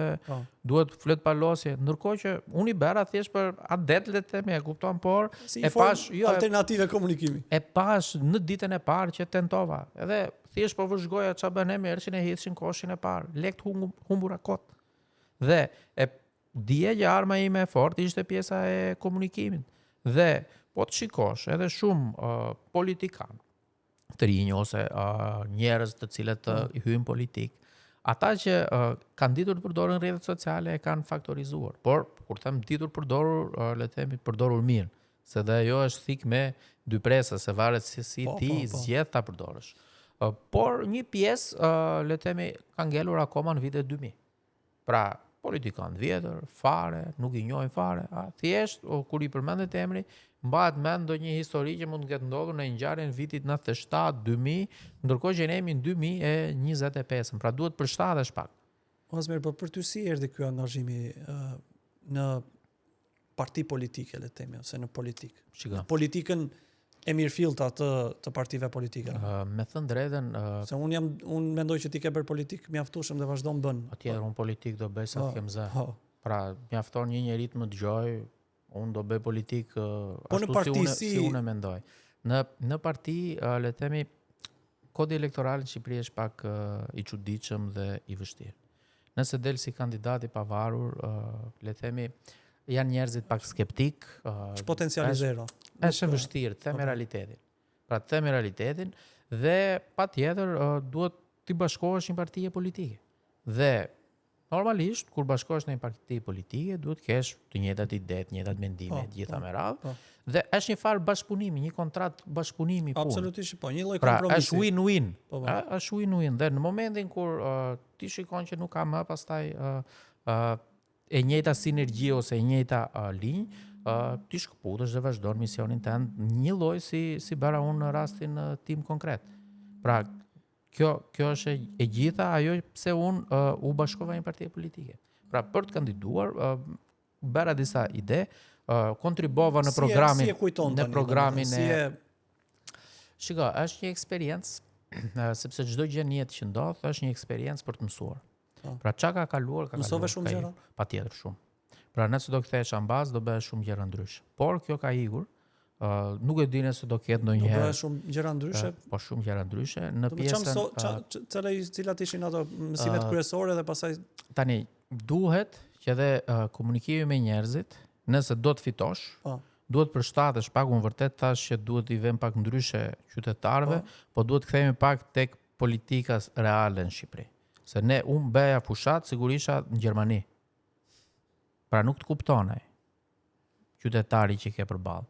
duhet flet palosje, ndërkohë që unë i bëra thjesht për adet le të themi, e kupton, por si e pash alternative komunikimi. E pash në ditën e parë që tentova, edhe thjesht po vëzhgoja ç'a bën, me ershin e hiqshin koshin e parë, lekt humbura kot. Dhe e dije që arma ime e fortë ishte pjesa e komunikimit. Dhe po të shikosh edhe shumë politikanë të rinj ose njerëz të cilët i hyjnë politik, ata që kanë ditur të përdorin rrjetet sociale e kanë faktorizuar. Por kur them ditur përdorur, le të themi përdorur mirë, se dhe ajo është thik me dy presa, se varet si ti zgjedh ta përdorësh. Por një pjesë, le të themi, ka ngelur akoma në vitet 2000. Pra, politikanë vjetër, fare, nuk i njohin fare, thjesht kur i përmendet emri, mbahet mend ndonjë histori që mund të ketë ndodhur në ngjarjen vitit 97-2000, ndërkohë që ne jemi në 2025, pra duhet përshtatesh pak. Azmer, po për ty si erdhi ky angazhimi në parti politike, le të themi, ose në politikë? Në politikën e mirëfillta të partive politike. Me thënë drejtën, se unë mendoj që ti ke bërë politik mjaftueshëm dhe vazhdon bën. Patjetër, unë politik do bëj sa të kem zë. Pra, mjafton një njerit më dëgjoj, unë do bëj politik ashtu si unë e mendoj. Në parti, le të themi, kodi elektoral në Shqipëri është pak i çuditshëm dhe i vështirë. Nëse del si kandidat i pavarur, le të themi, janë njerëzit pak skeptik. Potenciali zero. Është e vështirë, them realitetin. Pra them realitetin dhe patjetër duhet të bashkohesh në parti politike. Dhe normalisht, kur bashkohesh në një parti politike, duhet kesh të njëjtat ide, të njëjtat mendime, gjitha me radhë. Dhe është një farë bashkëpunimi, një kontratë bashkëpunimi punë. Absolutisht, po, një lloj kompromisi. Pra, është win-win. Është win-win. Dhe në momentin kur ti shikon që nuk ka më pastaj e njëjta sinergji ose e njëjta linjë, ti shkëputesh dhe vazhdon misionin tënd, një lloj si bëra unë në rastin tim konkret. Pra, kjo është e gjitha ajo pse unë u bashkova një parti politike. Pra, për të kandiduar, bëra disa ide, kontribova në programin. Si e kujton tani? Shiko, është një eksperiencë, sepse çdo gjë në jetë që ndodh është një eksperiencë për të mësuar. Pra, çka ka kaluar, ka kaluar. Mësove shumë gjëra? Patjetër shumë. Pra, nëse do kthehesh ambaz, do bëhesh shumë gjëra ndryshe. Por kjo ka ikur. Nuk e di nëse do ketë ndonjëherë. Do bëhesh shumë gjëra ndryshe? Po shumë gjëra ndryshe në pjesën cilat ishin ato mësimet kryesore dhe pastaj tani duhet që edhe komunikimi me njerëzit, nëse do të fitosh, duhet përshtatesh pak, unë vërtet thash që duhet i vëm pak ndryshe qytetarëve, po duhet të kthehemi pak tek politika reale në Shqipëri. Se unë bëja fushat sigurisha në Gjermani. Pra nuk të kuptonaj qytetari që ke përballë.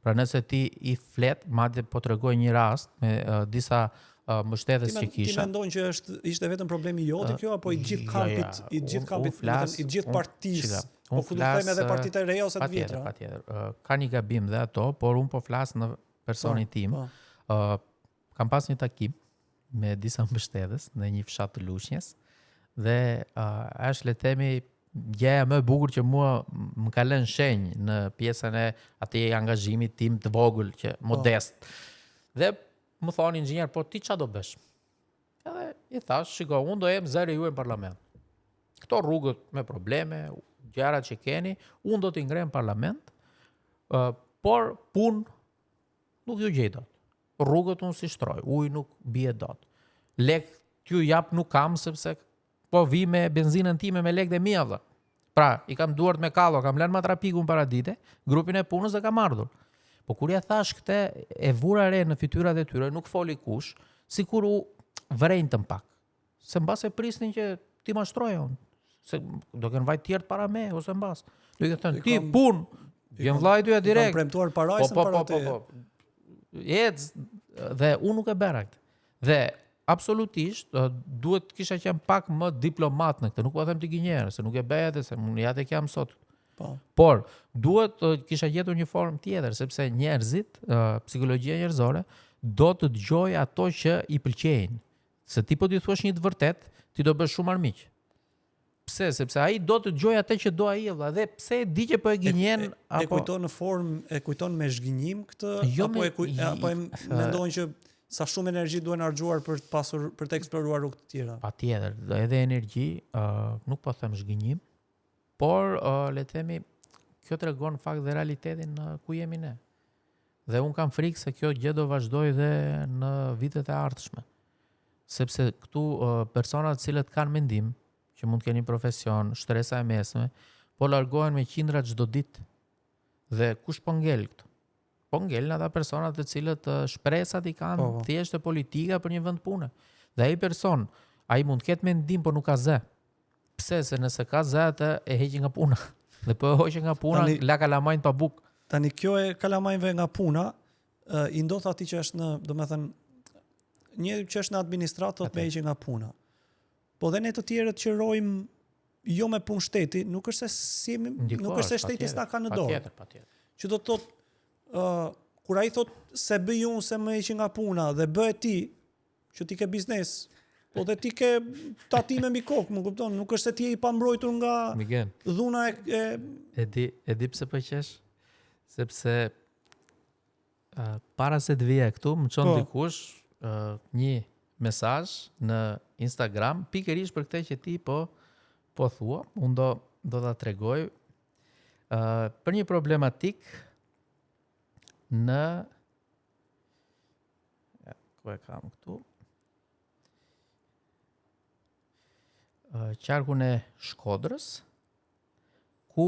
Pra nëse ti i flet, madje po tregoj një rast me disa mbështetës që kisha. Ti mendon që ishte vetëm problemi jote kjo apo i gjithë kampit, i gjithë partisë? Po ku do të them edhe partitë e reja ose të vjetra? Patjetër. Ka një gabim dhe ato, por unë po flas në personin tim. Kam pas një takim me disa mbështetës në një fshat të Lushnjës dhe është le të themi gjëja më e bukur që mua më ka lënë shenjë në pjesën e atij angazhimit tim të vogël që modest. Dhe më thonë inxhinier, po ti çfarë do bësh? Edhe i thash, shiko, unë do jem zëri juaj në parlament. Këto rrugët me probleme, gjërat që keni, unë do t'i ngrej në parlament, por punë nuk ju gjej dot. Rrugët unë si shtroj, ujë nuk bie dot. Lek t'ju jap nuk kam sepse po vi me benzinën time me lekë dhe mia valla. Pra, i kam duart me kallo, kam lënë matrapikun para dite, grupin e punës dhe kam ardhur. Po kur ja thash këtë, e vura re në fytyrat e tyre, nuk foli kush, sikur u vrejntën pak. Se mbas e prisnin që ti ma shtroje unë. Se do kënë vajt tjertë para me, ose mbas. Do i thënë, ti pun, vjen vllai tyja direkt. Kam premtuar parajsën para te. Dhe unë nuk e bera këtë. Dhe absolutisht duhet kisha qenë pak më diplomat në këtë, nuk po them të gënjerë, se nuk e bëj atë, se unë ja tek jam sot. Por duhet kisha gjetur një formë tjetër, sepse njerëzit, psikologjia njerëzore do të dëgjoj ato që i pëlqejnë. Se ti po t'i thuash një të vërtet, ti do bësh shumë armiq. Pse? Sepse ai do të dëgjoj atë që do ai valla, dhe pse e di që po e gënjen apo e kujton në formë, e kujton me zhgënjim këtë, apo e mendon që sa shumë energji duhen harxuar për të eksploruar rrugë të tjera. Patjetër, edhe energji, nuk po them zhgënjim, por le të themi kjo tregon fakt dhe realitetin ku jemi ne. Dhe un kam frikë se kjo gjë do vazhdoj dhe në vitet e ardhshme. Sepse këtu personat të cilët kanë mendim, që mund të kenë një profesion, shtresa e mesme, po largohen me qindra çdo ditë. Dhe kush po ngel këtu? Po ngelin ata personat të cilët shpresat i kanë thjesht të politika për një vend pune. Dhe ai person, ai mund të ketë mendim, por nuk ka zë. Pse? Se nëse ka zë, atë e heqi nga puna. Dhe po e hoqë nga puna, la kalamajnë pa buk. Tani kjo e kalamajnëve nga puna, i ndodh atij që është në, domethënë, një që është në administratë të heqi nga puna. Po dhe ne të tjerët që rojmë jo me punë shteti, nuk është se shteti s'na ka në dorë. Patjetër. Që do të thotë kur ai thot se bëj unë se më heqin nga puna dhe bëhet ti që ti ke biznes, po dhe ti ke tatime mbi kokë, më kupton, nuk është se ti je i pambrojtur nga dhuna e di pse po qesh, sepse para se të vija këtu më çon dikush një mesazh në Instagram pikërisht për këtë që ti po thua, unë do ta tregoj për një problematik në ku e kam këtu qarkun e Shkodrës, ku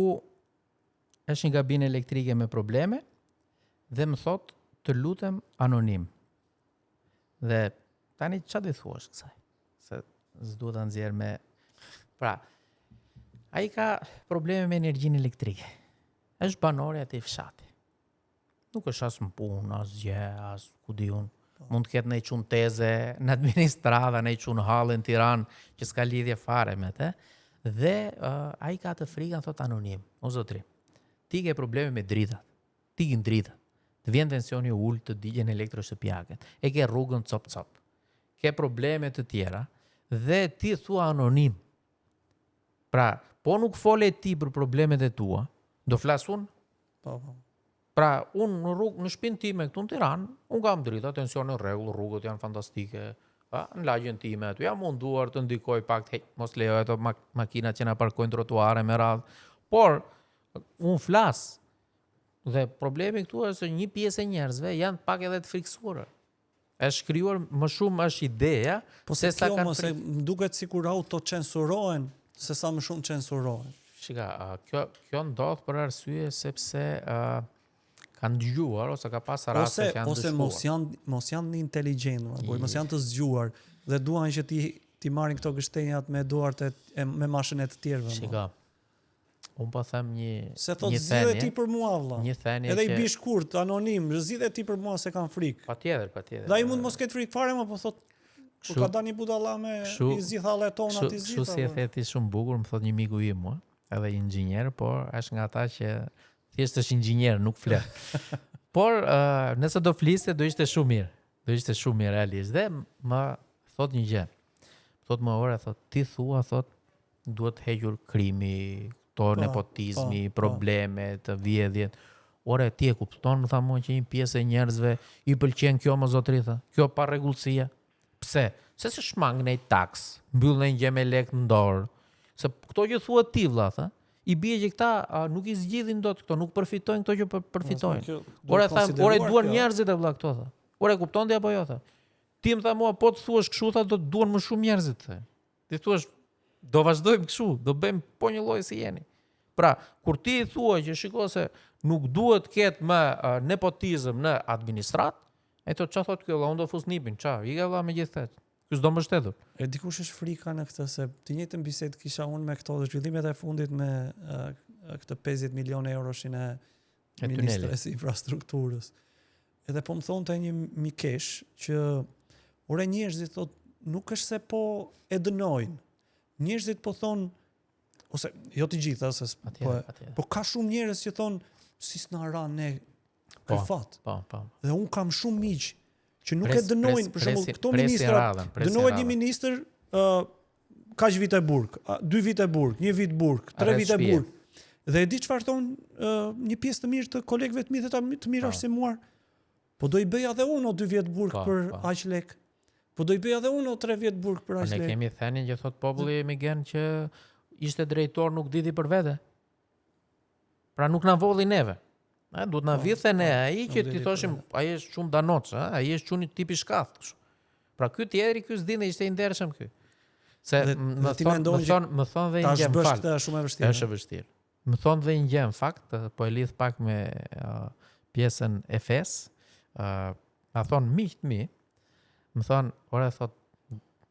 është një gabinë elektrike me probleme dhe më thot të lutem anonim. Dhe tani çfarë do thuash kësaj? Se s'duhet ta nxjerr me pra ai ka probleme me energjinë elektrike. Është banori aty fshati. Nuk është as në punë, as gjë, as ku di unë. Mund të ketë në i qunë teze në administrata, në i qunë halë në Tiranë, që s'ka lidhje fare me te. Dhe a i ka të frikën, thot anonim. O zotri, ti ke probleme me dritat. Ti ke dritat. Të vjen tensioni ullë, të digjen elektroshtëpiaket. E ke rrugën cop-cop. Ke probleme të tjera. Dhe ti thua anonim. Pra, po nuk fole ti për problemet e tua, do flas unë? Po. Pra, unë në rrugë, në shpinë time këtu në Tiranë, unë kam drita, tensioni rregull, rrugët janë fantastike, në lagjen time aty, jam munduar të ndikoj pak, mos lejoj ato makinat që na parkojnë trotuare me radhë, por unë flas. Dhe problemi këtu është se një pjesë e njerëzve janë pak edhe të friksuar. Është shkruar më shumë është ideja, po se sa kanë se më duket sikur autocensurohen, se sa më shumë censurohen. Shika, kjo ndodh për arsye sepse kanë dëgjuar ose ka pas raste që janë dëshuar. Ose mos janë inteligjentë, apo mos janë të zgjuar dhe duan që ti marrin këto gështenjat me duart me mashën e të tjerëve. Shika. Unë po them një se thot zgjidhe ti për mua valla. Një thënie. Edhe i bish kurt, anonim, zgjidhe ti për mua se kanë frikë. Patjetër. Dhe ai mund mos ketë frikë fare, po thot po ka dani budalla me i zgjidhallet tona ti zgjidha. Kështu si e theti shumë bukur, më thot një miku im, edhe inxhinier, por është nga ata që thjesht është inxhinier, nuk flet. Por nëse do fliste do ishte shumë mirë. Do ishte shumë mirë realisht. Dhe më thot një gjë. Thot më ora, thot ti thua, thot duhet hequr krimi, nepotizmi, problemet, vjedhjet. Ore, ti e kupton, më tha mua që një pjesë e njerëzve i pëlqen kjo më zotri, tha. Kjo pa rregullësia. Pse? Se shmang në taks, mbyll në një gjë me lek në dorë. Se këto që thua ti vlla, tha, i bie që këta nuk i zgjidhin dot këto, nuk përfitojnë këto që përfitojnë. Ore duan njerëzit e vlla këto, tha. Ore kupton ti apo jo, tha. Ti më tha mua, po të thuash kështu, tha, do të duan më shumë njerëzit, tha. Ti thuash, do vazhdojmë kështu, do bëjmë po një lloj si jeni. Pra, kur ti i thua që shiko se nuk duhet ketë më nepotizëm në administrat, e to çfarë thotë kjo, unë do fus nipin, çfarë? I ka valla me gjithë tet. Ky s'do më shtetur. E dikush është frika në këtë se të njëjtën bisedë kisha unë me këto zhvillimet e fundit me këtë 50 milionë euroshin e Ministrisë së Infrastrukturës. Edhe po më thonte një mikesh që ore njerëzit thotë nuk është se po e dënojnë. Njerëzit po thonë ose jo të gjitha se po ka shumë njerëz që thonë si s'na ra ne kërfat. Po. Dhe un kam shumë miq që nuk e dënojnë, për shembull, këto ministra. Dënohet një ministër kaq vite burg, 2 vite burg, 1 vit burg, 3 vite burg. Dhe e di çfarë thonë një pjesë të mirë të kolegëve të mi dhe të mirë është se muar. Po do i bëja edhe unë 2 vjet burg për aq lek. Po do i bëja edhe unë 3 vjet burg për aq lek. Ne kemi thënë që thot populli emigrant që ishte drejtor nuk diti për vete. Pra nuk na volli neve. Duhet na vithë ne ai që ti thoshim ai është shumë danoc, ai është çuni tipi shkath kështu. Pra ky tjetri ky s'dinte ishte i ndershëm ky. Se më thon dhe një gjë më fal. Shumë e vështirë. Është e vështirë. Më thon dhe një gjë në fakt, po e lidh pak me pjesën e fes. Ma thon miq të mi, më thon, ore thot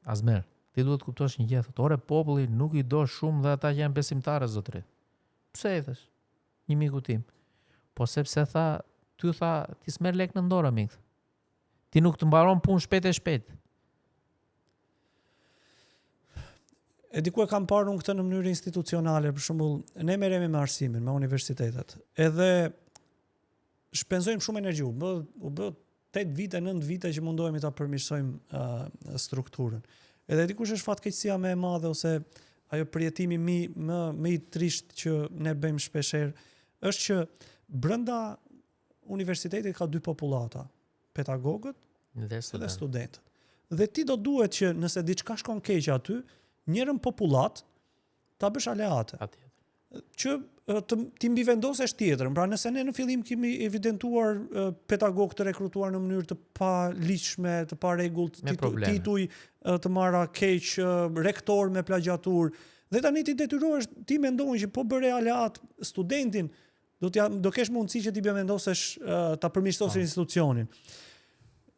Azmer, ti duhet të kuptosh një gjë, thot, ore populli nuk i do shumë dhe ata që janë besimtarë zotëri. Pse i thash? Një miku tim. Po sepse tha, ti s'merr lek në dorë mik. Ti nuk të mbaron punë shpejt. E diku e kam parë unë këtë në mënyrë institucionale, për shembull, ne merremi me arsimin, me universitetet. Edhe shpenzojmë shumë energji. U bë 8 vite, 9 vite që mundohemi ta përmirësojmë strukturën. Edhe dikush është fatkeqësia më e madhe ose ajo përjetimi më i trisht që ne bëjmë shpeshherë është që brenda universitetit ka 2 popullata, pedagogët dhe studentët. Dhe ti do duhet që nëse diçka shkon keq aty, njërën popullat ta bësh aleate. Që ti mbi vendosesh tjetrën. Pra nëse ne në fillim kemi evidentuar pedagog të rekrutuar në mënyrë të paligjshme, të pa rregullt, tituj të marra keq, rektor me plagjatur, dhe tani ti detyrohesh, ti mendon që po bëre aleat studentin, do kesh mundësi që ti vendosesh ta përmirësosh institucionin.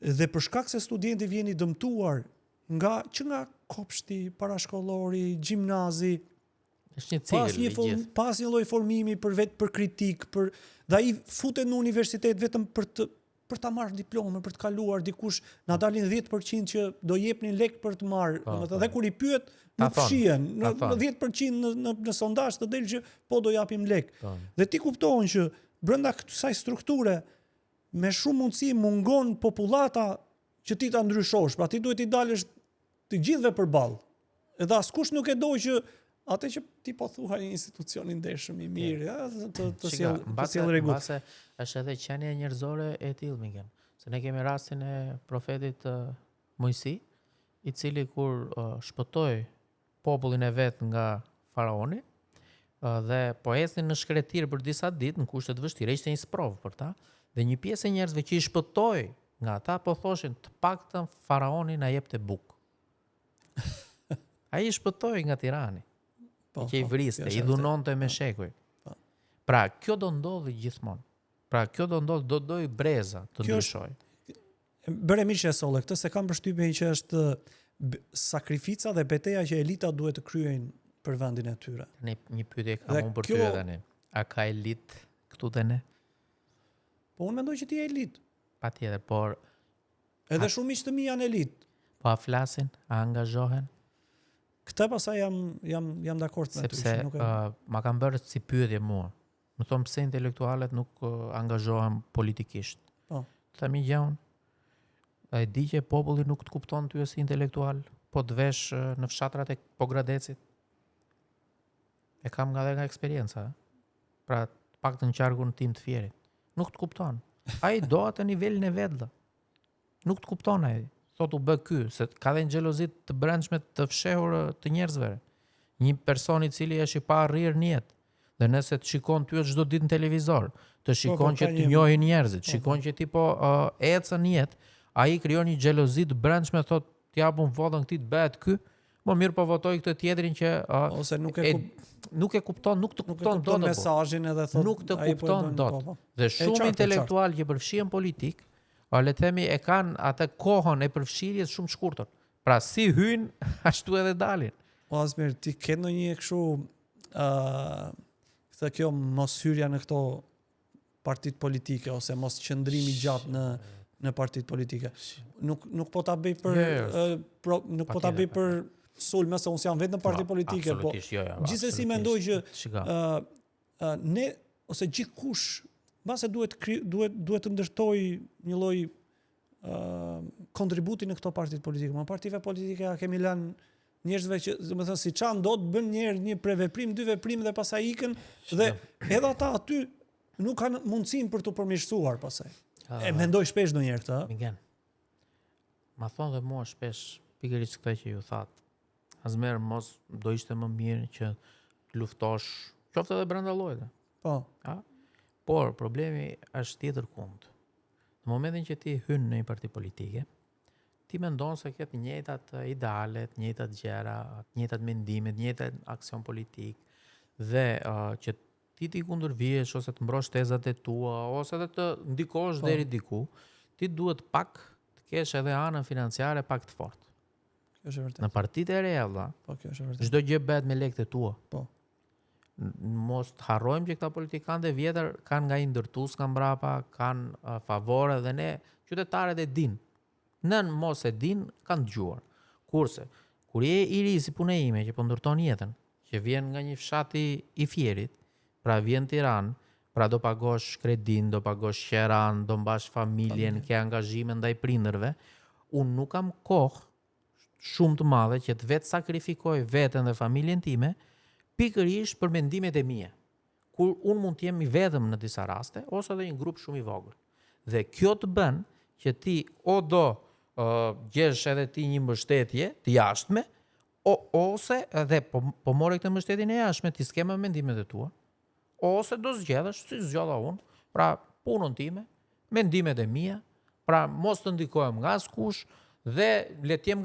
Dhe për shkak se studenti vjen i dëmtuar nga kopshti, parashkollori, gjimnazi, pas një lloj formimi për kritik, dhe ai futet në universitet vetëm për ta marrë diplomën, për të kaluar, dikush na dalin 10% që do jepnin lek për të marrë, dhe kur i pyet nuk fshihen, në 10% në sondazh të del që po do japim lek. Dhe ti kupton që brenda kësaj strukture me shumë mundësi mungon popullata që ti ta ndryshosh, pra ti duhet i dalësh të gjithëve përballë. Edhe askush nuk e do që atë që ti po thua një institucion i ndershëm i mirë, të sjell rregull. Mbase është edhe qenia njerëzore e tillë, Miguel. Se ne kemi rastin e profetit Mojsi, i cili kur shpëtoi popullin e vet nga faraoni, dhe po ecnin në shkretir për disa ditë në kushte të vështira, ishte një sprov për ta, dhe një pjesë e njerëzve që i shpëtoi nga ata po thoshin të paktën faraoni na jepte bukë. Ai shpëtoi nga tirani. Që i vriste, i dhunonte me shekuj. Pra, kjo do ndodhi gjithmonë. Pra, kjo do ndodhi, do doj breza të ndryshoj. Bëre mirë që e solle këtë, se kam përshtypjen që është sakrifica dhe betejë që elita duhet të kryejnë për vendin e tyre. Një pyetje kam unë për ty tani. A ka elit këtu te ne? Po unë mendoj që ti je elit. Patjetër, por edhe shumë miq të mi janë elit. Po a flasin, a angazhohen? Këtë pasaj jam dakord me ty. Sepse ma kam bërë si pyetje mua. Më thonë pse intelektualet nuk angazhohen politikisht. Themi gjaun, e di që populli nuk të kupton ty si intelektual, po të vesh në fshatrat e Pogradecit. E kam nga eksperienca. Pra, pak të në qarkun tim të Fierit. Nuk të kupton. Ai do atë nivelin e vetë. Nuk të kupton ai. Thot u bë ky, se ka dhe një xhelozit të brendshme të fshehur të njerëzve. Një person I cili është I pa rrirë në jetë. Dhe nëse të shikon ty çdo ditë në televizor, të shikon që të njohin njerëzit, shikon që ti ecën në jetë, ai krijon një xhelozi të brendshme, thot t'japun votën këtij të bëhet ky, më mirë po votoj këtë tjetrin që ose nuk e kupton, nuk të kupton dot mesazhin edhe thot nuk të kupton dot. Dhe shumë intelektual që përfshihen politik, le të themi e kanë atë kohën e përfshirjes shumë të shkurtër. Pra si hyn, ashtu edhe dalin. O Asmir, ti ke ndonjë kështu këtë kjo mos hyrja në këto partitë politike ose mos qëndrimi gjatë në partitë politike. Nuk po ta bëj për nuk po ta bëj për sulme se unë jam vetë në parti politike, po gjithsesi mendoj që ne ose gjithkush mbase duhet të ndërtoj një lloj kontributi në këto partitë politike. Në partive politike ja kemi lënë njerëzve që, domethënë, si çan do të bën një preveprim, 2 veprim dhe pastaj ikën dhe edhe ata aty nuk kanë mundësinë për të përmirësuar pastaj. E mendoj shpesh ndonjëherë këtë. Mingen. Ma thonë dhe mua shpesh pikërisht këtë që ju thatë. Asmer mos do ishte më mirë që të luftosh, qoftë edhe brenda llojit. Po. Por problemi është tjetër kund. Në momentin që ti hyn në një parti politike, ti mendon se ke të njëjtat ideale, të njëjtat gjëra, të njëjtat mendime, të njëjtat aksion politik dhe që ti kundërvihesh ose të mbrosh tezat e tua ose edhe të ndikosh deri diku, ti duhet pak të kesh edhe anën financiare pak të fortë. Kjo është vërtet. Në partitë e reja, po kjo është vërtet. Çdo gjë bëhet me lekët e tua. Po. Mos të harrojmë që këta politikanë e vjetër kanë nga I ndërtues nga mbrapa, kanë favore dhe ne qytetarët e din. Nën mos e din, kanë dëgjuar. Kurse, kur je I ri si puna ime që po ndërton jetën, që vjen nga një fshat I Fierit, pra vjen Tiranë, pra do pagosh kredin, do pagosh qeran, do mbash familjen, ke angazhime ndaj prindërve, unë nuk kam kohë shumë të madhe që të vetë sakrifikoj veten dhe familjen time, pikërisht për mendimet e mia. Kur unë mund të jem I vetëm në disa raste, ose edhe një grup shumë I vogël. Dhe kjo të bën që ti o do gjesh edhe ti një mbështetje të jashtme, ose edhe po more këtë mbështetjen e jashtme, ti s'ke më mendimet e tua, ose do zgjedhësh si zgjodha unë, pra punën time, mendimet e mia, pra mos të ndikohem nga askush, dhe le të jem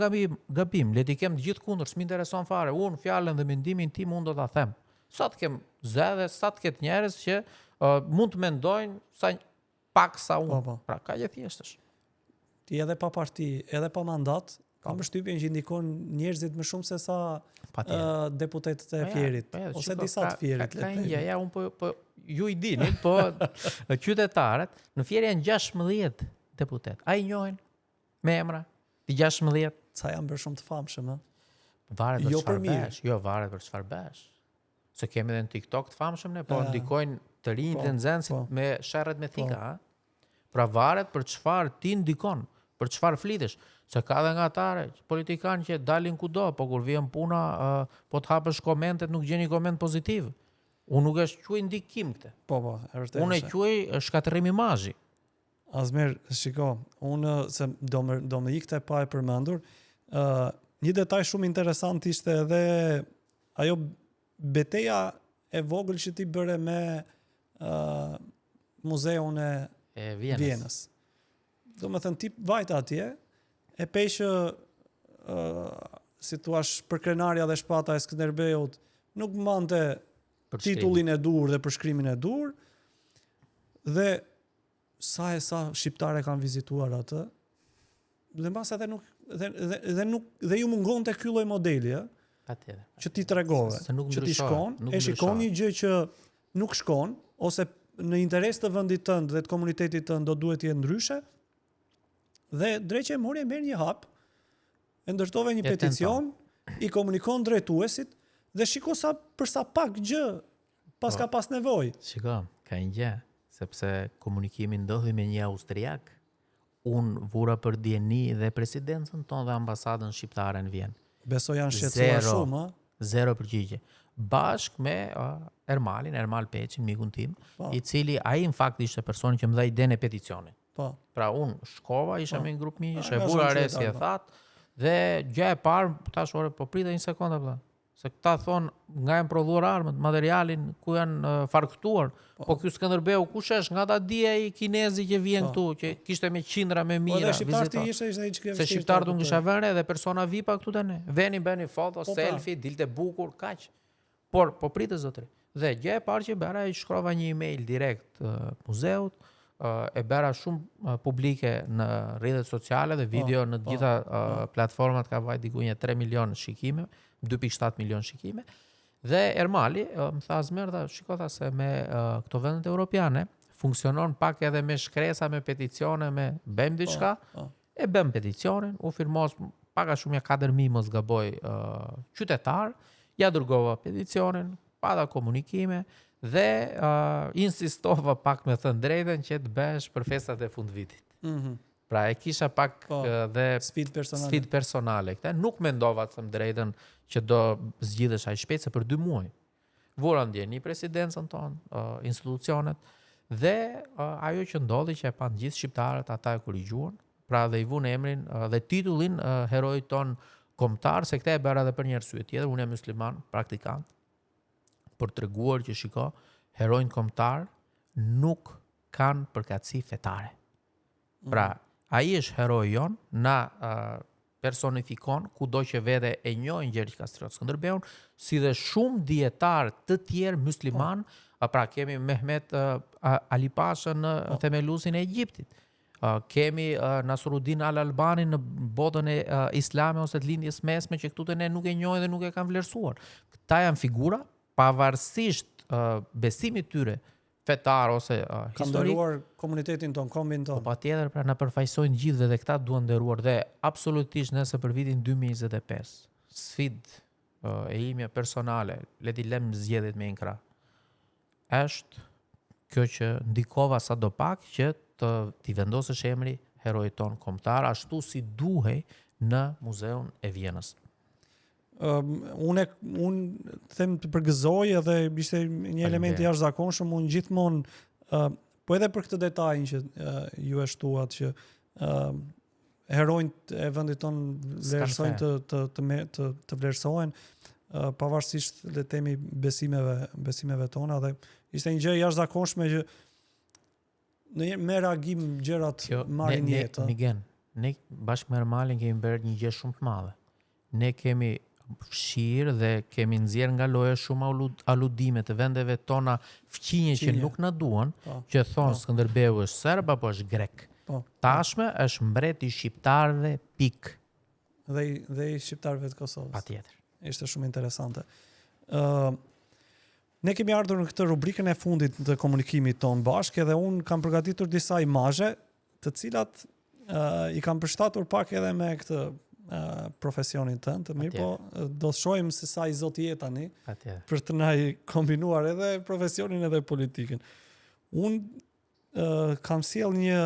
gabim, le të kem të gjithë kundër, s'më intereson fare, unë fjalën dhe mendimin tim unë do ta them. Sa të kem zëdhe, sa të ketë njerëz që mund të mendojnë sa pak sa unë. Po. Pra ka gjë thjeshtësh. Ti edhe pa parti, edhe pa mandat, kam përshtypjen që ndikon njerëzit më shumë se sa deputetët e Fierit ose disa të Fierit. Ka një gjë, ja unë po ju I dini, po qytetarët në Fier janë 16 deputet. Ai njohin me emra. Ti 16. Sa janë bërë shumë të famshëm, Varet për çfarë bësh. Jo, varet për çfarë bësh. Se kemi edhe në TikTok të famshëm ne, po ndikojnë të rinjt e nxënësit me sherrët me thika, Pra varet për çfarë ti ndikon, për çfarë flitesh. Se ka edhe nga ata politikanë që dalin kudo, po kur vjen puna, po të hapësh komentet, nuk gjen një koment pozitiv. Unë nuk e quaj ndikim këtë. Po, e vërtetë. Unë e quaj shkatërrim imazhi. Asmer, shiko, unë se do më ikte pa e përmendur, një detaj shumë interesant ishte edhe ajo beteja e vogël që ti bëre me muzeun e Vienës. Do më thënë, ti vajta atje, e peshë, si thua, përkrenarja dhe shpata e Skënderbeut nuk mante titullin e dur dhe përshkrimin e dur, dhe sa shqiptare kanë vizituar atë, dhe mbas edhe nuk dhe ju mungon të ky lloj modeli, që ti tregove, që ti shkon një gjë që nuk shkon, ose në interes të vendit tënd dhe të komunitetit tënd do duhet të jetë ndryshe, dhe drejtë mori merr një hap, e ndërtove një peticion, I komunikon drejtuesit dhe shiko për sa pak gjë ka pas nevojë. Shiko, ka një gjë, sepse komunikimi ndodhi me një austriak. Unë vura për dieni dhe presidencën tonë dhe ambasadën shqiptare në Vjenë. Besoj janë shqetësuar shumë, Zero përgjigje. Bashk me Ermal Peçin, mikun tim, i cili ai në fakt ishte personi që më dha idenë e peticionit. Po. Pra unë shkova, isha me një grup miqësh, e nga vura shumë re si e qytetar, that, dhe gjë e parë, tash ore, po prite një sekondë vëlla. Se këta thonë nga janë prodhuar armët, materialin ku janë farkëtuar, po ky Skënderbeu kush është? Nga ta dije i kinezi që vjen këtu, që kishte me qindra me Po mira, dhe shqiptarët vizitor. ishte ai që Se shqiptarët unë kisha vënë dhe persona VIP-a këtu tani. Veni bëni foto, selfie, dilte bukur, kaq. Por po pritet zotëri. Dhe gjë e parë që bëra, i shkrova një email direkt muzeut, e bëra shumë publike në rrjetet sociale dhe video në të gjitha platformat, ka vaj diku një 3 milion shikime, 2.7 milion shikime. Dhe Ermali më tha Zmerda, shikota se me këto vendet europiane funksionon pak edhe me shkresa, me peticione, me bëjmë diçka, e bëm peticionin, u firmos paka shumë ja 4.000 mos gaboj qytetar, ja dërgova peticionin, pada komunikime dhe insistova pak me thënë drejtën që të bësh për festat e fundvitit. Pra e kisha pak dhe sfid personale. Këta nuk mendova të thëmë drejtën që do zgjidhesh aq shpejt se për 2 muaj. Vura ndjeni presidencën tonë, institucionet, dhe ajo që ndodhi që e pan gjithë shqiptarët, ata e korrigjuan, pra dhe i vun emrin dhe titullin herojit ton kombëtar, se këta e bëra edhe për një arsye tjetër, unë jam musliman, praktikant, për treguar që shiko, herojnë kombëtar nuk kanë përkatësi fetare. Pra, ai është heroi jon, na personifikon, kudo që vede e njohin Gjergj Kastriot Skënderbeun, si dhe shumë dietar të tjerë musliman, pra kemi Mehmet Ali Pashën në themelusin e Egjiptit. Kemi Nasruddin Al-Albani në botën e islame ose të lindjes mesme që këtu të ne nuk e njohin dhe nuk e kanë vlerësuar. Këta janë figura, pavarësisht besimit tyre fetar ose historik. Kanë nderuar komunitetin ton, kombin ton. Po patjetër, pra na përfaqësojnë gjithë dhe këta duan nderuar dhe absolutisht nëse për vitin 2025 sfidë e imja personale, le t'i lëm zgjedhjet me një krah, është kjo që ndikova sadopak që t'i vendosësh emri herojit ton kombëtar ashtu si duhej në Muzeun e Vjenës. Unë them të përgëzoj edhe ishte një element i jashtëzakonshëm, unë gjithmonë po edhe për këtë detajin që ju e shtuat që heronjt e vendit ton vlerësojnë të vlerësohen pavarësisht le të themi besimeve tona, dhe ishte një gjë e jashtëzakonshme që me reagim gjërat marrin jetë. Migen, ne bashkë me Ermalin kemi bërë një gjë shumë të madhe. Ne kemi fshirë dhe kemi nxjerr nga loja shumë aludime të vendeve tona fqinje që nuk na duan, që thonë Skënderbeu është serb apo është grek. Tashme është mbret i shqiptarëve pik. Dhe i shqiptarëve të Kosovës. Patjetër. Ishte shumë interesante. Ne kemi ardhur në këtë rubrikën e fundit të komunikimit ton bashkë, dhe unë kam përgatitur disa imazhe të cilat i kam përshtatur pak edhe me këtë profesionin tënd, mirë po do të shohim se sa i zot je tani për të na kombinuar edhe profesionin edhe politikën. Unë kam sjell një,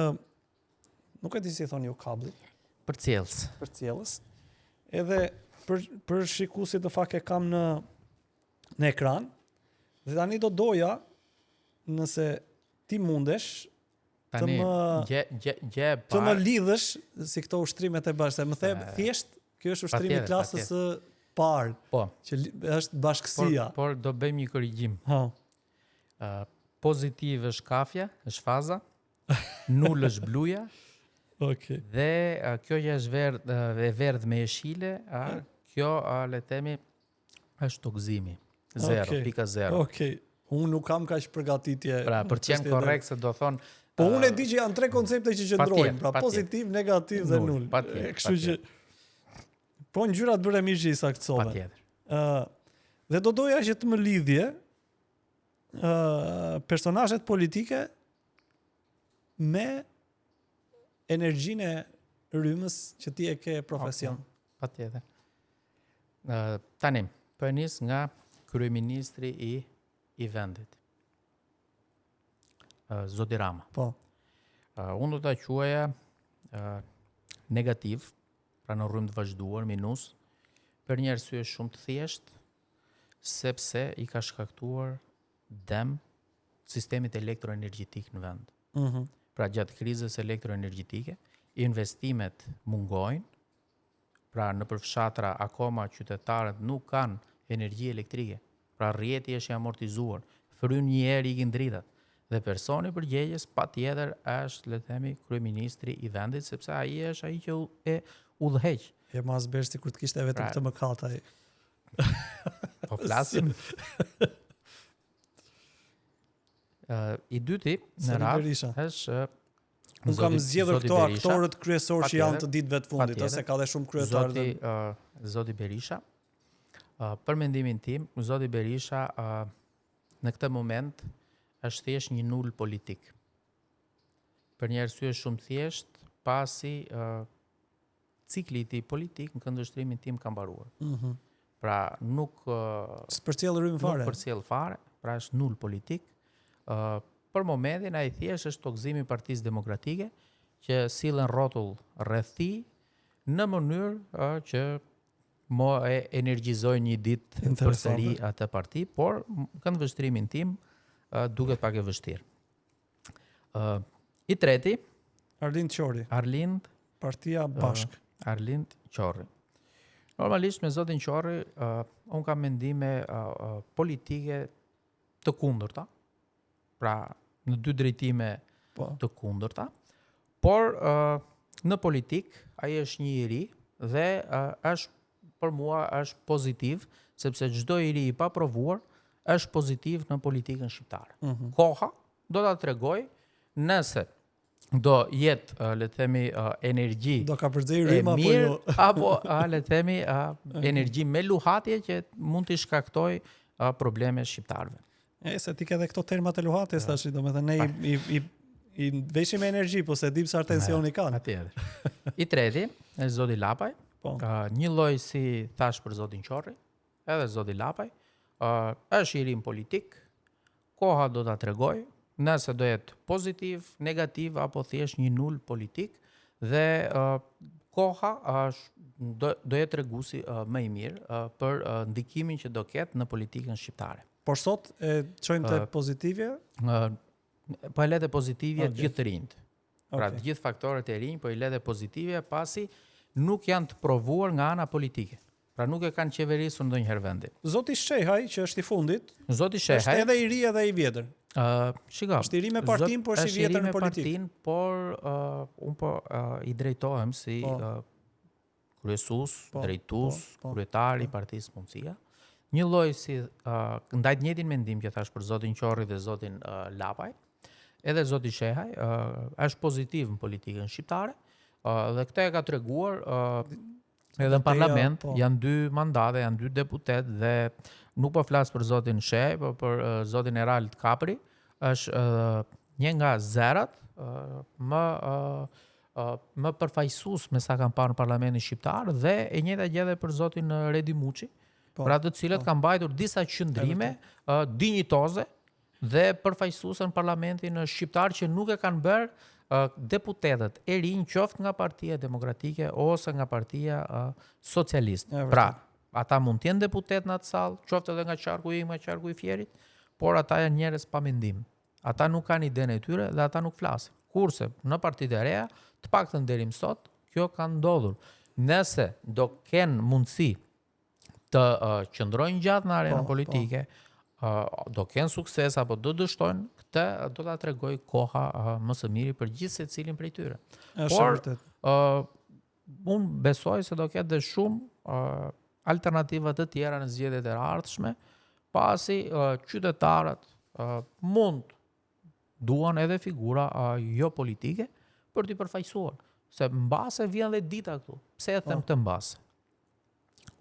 nuk e di si thoni ju, kabli përcjellës. Edhe për shikuesit të fakt e kam në ekran. Dhe tani do doja, nëse ti mundesh, të më lidhësh si këto ushtrimet e bashkë. Më the thjesht, kjo është ushtrimi i klasës së parë, që është bashkësia. Por do bëjmë një korrigjim. Pozitiv është kafja, është faza, nul është bluja, dhe kjo që është verdh me jeshile, kjo le të themi është tokëzimi. 0.0. Okej. Unë nuk kam kaq përgatitje. Pra, për të qenë korrekt se do thonë. Po unë e di që janë 3 koncepte që qëndrojnë, pra pozitiv, negativ dhe nul. Kështu që po ngjyrat bëre mirë që i saktësove. Patjetër. Dhe do doja që të më lidhje personazhet politike me energjinë e rrymës që ti e ke profesion. Patjetër. Tani, po nis nga kryeministri i vendit. Zoti Rama. Po. Unë do ta quaja negativ, pra në rrymë të vazhduar, minus, për një arsye shumë të thjeshtë, sepse i ka shkaktuar dem sistemit elektroenergjetik në vend. Pra gjatë krizës elektroenergjetike, investimet mungojnë, pra në përfshatra akoma qytetarët nuk kanë energji elektrike, pra rrjeti është i amortizuar, fryn një herë ikin dritat. Dhe personi përgjegjës patjetër është, le të themi, kryeministri i vendit, sepse ai është ai që e udhëheq. E mas bërë si kur të kishte vetëm këtë mëkat ai. Po flasim. I dyti në radhë është Unë kam zgjedhur këto aktorët kryesorë që janë të ditëve të fundit, ose ka dhe shumë kryetarë. Zoti Berisha, për mendimin tim, Zoti Berisha në këtë moment është thjesht një nul politik. Për një arsye shumë thjesht, pasi cikli i tij politik në këndvështrimin tim ka mbaruar. Pra nuk s'përcjell rrymë fare. Nuk përcjell fare, pra është nul politik. Për momentin ai thjesht është tokëzimi i Partisë Demokratike që sillen rrotull rreth tij në mënyrë që mo e energjizojnë një ditë përsëri atë parti, por këndvështrimin tim duket pak e vështirë. I treti, Arlind Qori. Partia Bashk. Arlind Qori. Normalisht me zotin Qori unë kam mendime politike të kundërta, pra në dy drejtime të kundërta, por në politik ai është një i ri dhe është për mua është pozitiv, sepse çdo i ri i paprovuar është pozitiv në politikën shqiptare. Koha do ta tregoj nëse do jetë, le të themi, energji do ka përzej rrymë apo jo, apo le të themi energji me luhatje që mund të shkaktoj probleme shqiptarëve. Se ti ke edhe këto termat e luhatjes tash, domethënë ne i veshim me energji, po se dim sa tensioni kanë. Atëherë. I treti është zoti Lapaj. Një lloj si thash për zotin Qorri, edhe zoti Lapaj, është i rim politik. Koha do ta tregoj nëse do jetë pozitiv, negativ apo thjesht një nul politik dhe koha do jetë treguesi më i mirë për ndikimin që do ketë në politikën shqiptare. Por sot e çojmë te pozitivja? Po e le të pozitivja gjithë të rinjt. Pra të gjithë faktorët e rinj, po i le të pozitivja pasi nuk janë të provuar nga ana politike. Pra nuk e kanë qeverisur ndonjëherë vendin. Zoti Shehaj, që është i fundit, Zoti Shehaj është edhe i ri edhe i vjetër. Shiko, është i ri me partinë, por është i vjetër në politikë. Por unë po i drejtohem si kryesues, drejtues, kryetari i Partisë Mundësia. Një lloj si ndaj të njëjtin mendim që thash për zotin Qorri dhe zotin Lapaj, edhe zoti Shehaj është pozitiv në politikën shqiptare, dhe këtë e ka treguar edhe në parlament, janë 2 mandate, janë 2 deputet dhe nuk po flas për zotin Shehaj, por për zotin Erald Kapri, është një nga zërat më përfaqësues me sa kanë parë në parlamentin shqiptar dhe e njëjta gjë edhe për zotin Redi Muçi. Pra të cilët kanë mbajtur disa qëndrime dinjitoze dhe përfaqësuese në parlamentin shqiptar që nuk e kanë bërë deputetët e rinj qoftë nga Partia Demokratike ose nga Partia Socialiste. Pra, ata mund të jenë deputet në atë sallë, qoftë edhe nga qarku i nga qarku i Fierit, por ata janë njerëz pa mendim. Ata nuk kanë idenë e tyre dhe ata nuk flasin. Kurse në partitë e reja, të paktën deri më sot, kjo ka ndodhur. Nëse do kenë mundësi të qëndrojnë gjatë në arenën politike, do kenë sukses apo do dështojnë, këtë do ta tregoj koha më së miri për gjithë secilin prej tyre. Por unë besoj se do ketë dhe shumë alternativa të tjera në zgjedhjet e ardhshme, pasi qytetarët mund duan edhe figura jo politike për t'i përfaqësuar, se mbase vjen dhe dita këtu. Pse e them këtë mbase?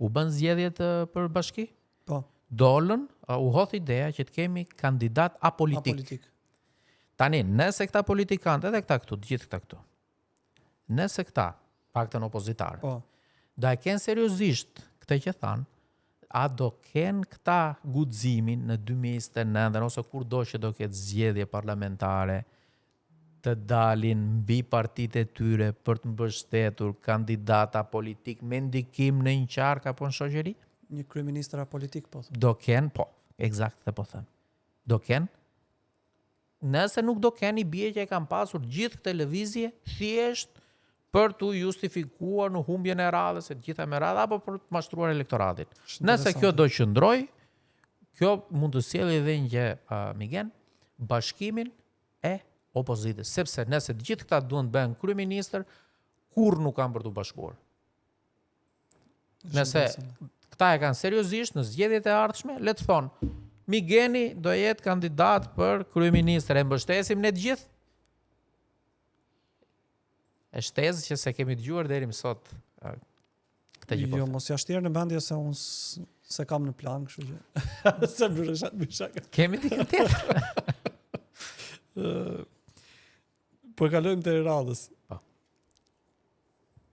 U bën zgjedhjet për bashki? Po. Dolën, u hodh ideja që të kemi kandidat apolitik. Tani, nëse këta politikantë, edhe këta këtu, gjithë këta këtu, nëse këta, paktën opozitarë, do e kenë seriozisht këtë që thanë, a do kenë këta guximin në 2029 ose kur do që do ketë zgjedhje parlamentare të dalin mbi partitë e tyre për të mbështetur kandidata politik me ndikim në një qark apo në shoqëri? një kryeministër apolitik, po thëmë. Do ken, po, eksakt dhe po them. Do ken. Nëse nuk do ken, i bie që e kam pasur gjithë këtë lëvizje thjesht për të justifikuar në humbjen e radhës e të gjitha me radhë apo për të mashtruar elektoratin. Nëse kjo do qëndroj, kjo mund të sjellë edhe një migen bashkimin e opozitës, sepse nëse të gjithë këta duan të bëhen kryeministër, kur nuk kanë për të bashkuar. Nëse këta e kanë seriozisht në zgjedhjet e ardhshme, le të thonë, Migeni do jetë kandidat për kryeministër, e mbështesim ne të gjithë. E shtezë që se kemi dëgjuar deri më sot këtë gjë. Jo, mos ja shtirë në mendje se unë se kam në plan, kështu që se bërëshat. Kemi dikë tjetër. Po e kalojmë të radhës. Po.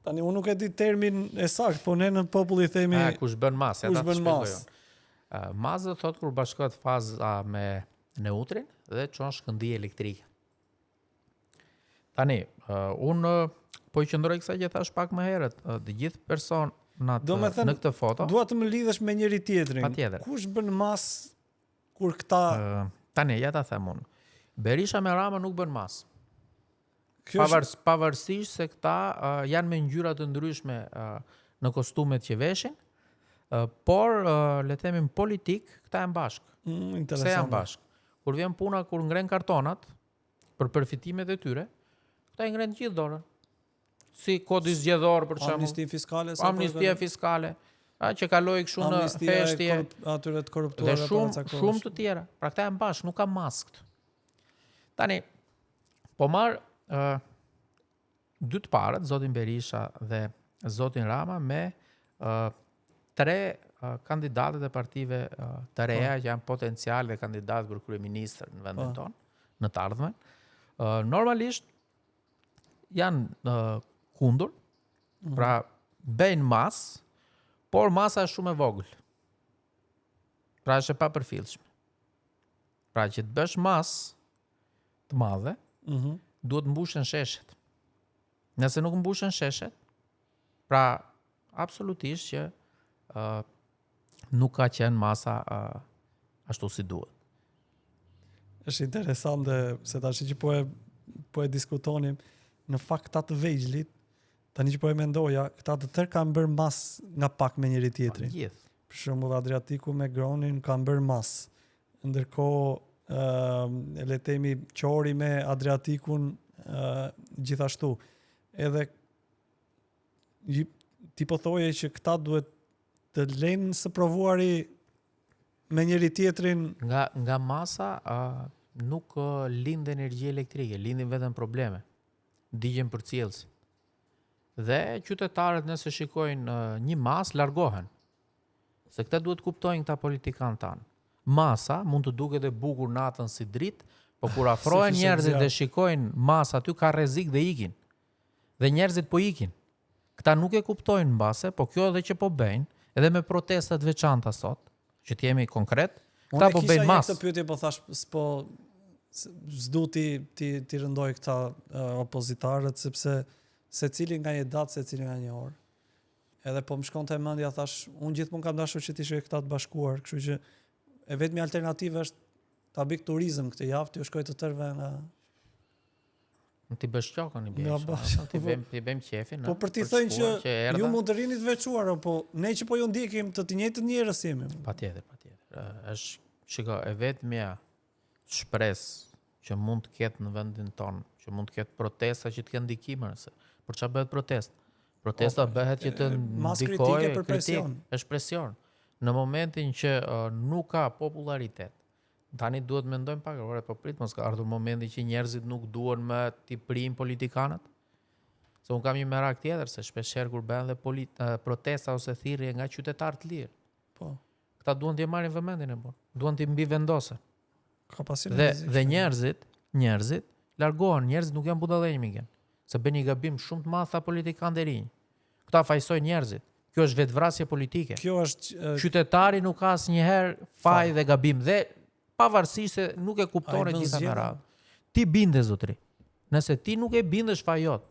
Tani unë nuk e di termin e sakt, po ne në popull i themi Kush bën mas, kush bën mas. Mas do thot kur bashkohet faza me neutrin dhe çon shkëndijë elektrike. Tani, unë po i qëndroj kësaj që thash pak më herët, të gjithë personat në këtë foto. Dua të më lidhesh me njëri tjetrin. Patjetër. Kush bën mas kur këta tani ja ta them unë. Berisha me Rama nuk bën mas. Pavarësisht se këta janë me ngjyra të ndryshme në kostumet që veshin, por le të themi politik këta janë bashkë. Se janë bashkë. Kur vjen puna, kur ngren kartonat për përfitimet e tyre, këta i ngren gjithë dorën. Si kodi zgjedhor për shembull. Amnistia fiskale, që kaloi kështu në heshtje atyre të korruptuar dhe shumë të tjera. Pra këta janë bashkë, nuk ka maskë. Tani po marr dy të parët, zotin Berisha dhe zotin Rama me tre kandidatët e partive të reja që janë potencial dhe kandidatë për kryeministër në vendin tonë, në të ardhmen. Normalisht janë kundër, pra bëjnë mas, por masa është shumë e vogël. Pra është e papërfillshme. Pra që të bësh mas të madhe, duhet mbushen sheshet. Nëse nuk mbushen sheshet, pra absolutisht që nuk ka qenë masa ashtu si duhet. Është interesante se tash që po e diskutonim, në fakt këta të vegjlit, tani që po e mendoja, këta të tërë kanë bërë mas nga pak me njëri tjetrin. Gjithë. Për shembull Adriatiku me Gronin kanë bërë mas. Ndërkohë le të themi Qori me Adriatikun gjithashtu. Edhe ti po thoje që këta duhet të lejnë së provuari me njëri tjetrin. Nga masa nuk lind energji elektrike, lindin vetëm probleme. Digjen për cilësi. Dhe qytetarët nëse shikojnë një mas, largohen. Se këta duhet kuptojnë këta politikanë tanë. Masa mund të duket e bukur natën si dritë, po kur afrohen njerëzit dhe shikojnë masa aty ka rrezik dhe ikin. Dhe njerëzit po ikin. Këta nuk e kuptojnë mbase, po kjo edhe që po bëjnë, edhe me protestat veçanta sot, që t'jemi konkret, këta po bëjnë mas. Unë e kisha një këtë pyetje, po thash, s'du ti rëndoj këta opozitarët, sepse se cili nga një datë, se cili nga një orë. Edhe po më shkonte mendja, thash, unë gjithmonë kam dashur që t'ishoj këta të bashkuar, kështu që e vetmi alternativë është ta bëj turizëm këtë javë, ti u shkoj të tërve nga ti bësh qokën i bjesh. Ti bëjmë qefin. Po për ti thënë që ju mund të rini të veçuar, po ne që po ju ndjekim të njëjtët njerëz jemi. Patjetër. Shiko, e vetmja shpresë që mund të ketë në vendin tonë, që mund të ketë protesta që të kenë ndikim, për çfarë bëhet protestë? Protesta bëhet që të ndikojë për presion. Është presion. Në momentin që nuk ka popularitet, tani duhet mendojmë pak, po prit mos ka ardhur momenti që njerëzit nuk duan më t'i prijin politikanët. Se un kam një merak tjetër se shpeshherë kur bëhen dhe protesta ose thirrje nga qytetarë të lirë. Po. Këta duan t'i marrin vëmendjen e bon. Duan t'i mbi vendosen. Ka pasion. Dhe njerëzit largohen, njerëzit nuk janë budallënj miqen. Se bën një gabim shumë të madh tha politikanë e rinj. Këta fajsojnë njerëzit. Kjo është vetvrasje politike. Kjo është qytetari nuk ka asnjëherë faj dhe gabim dhe pavarësisht se nuk e kupton e gjitha me radhë. Ti binde zotri. Nëse ti nuk e bindesh fajot,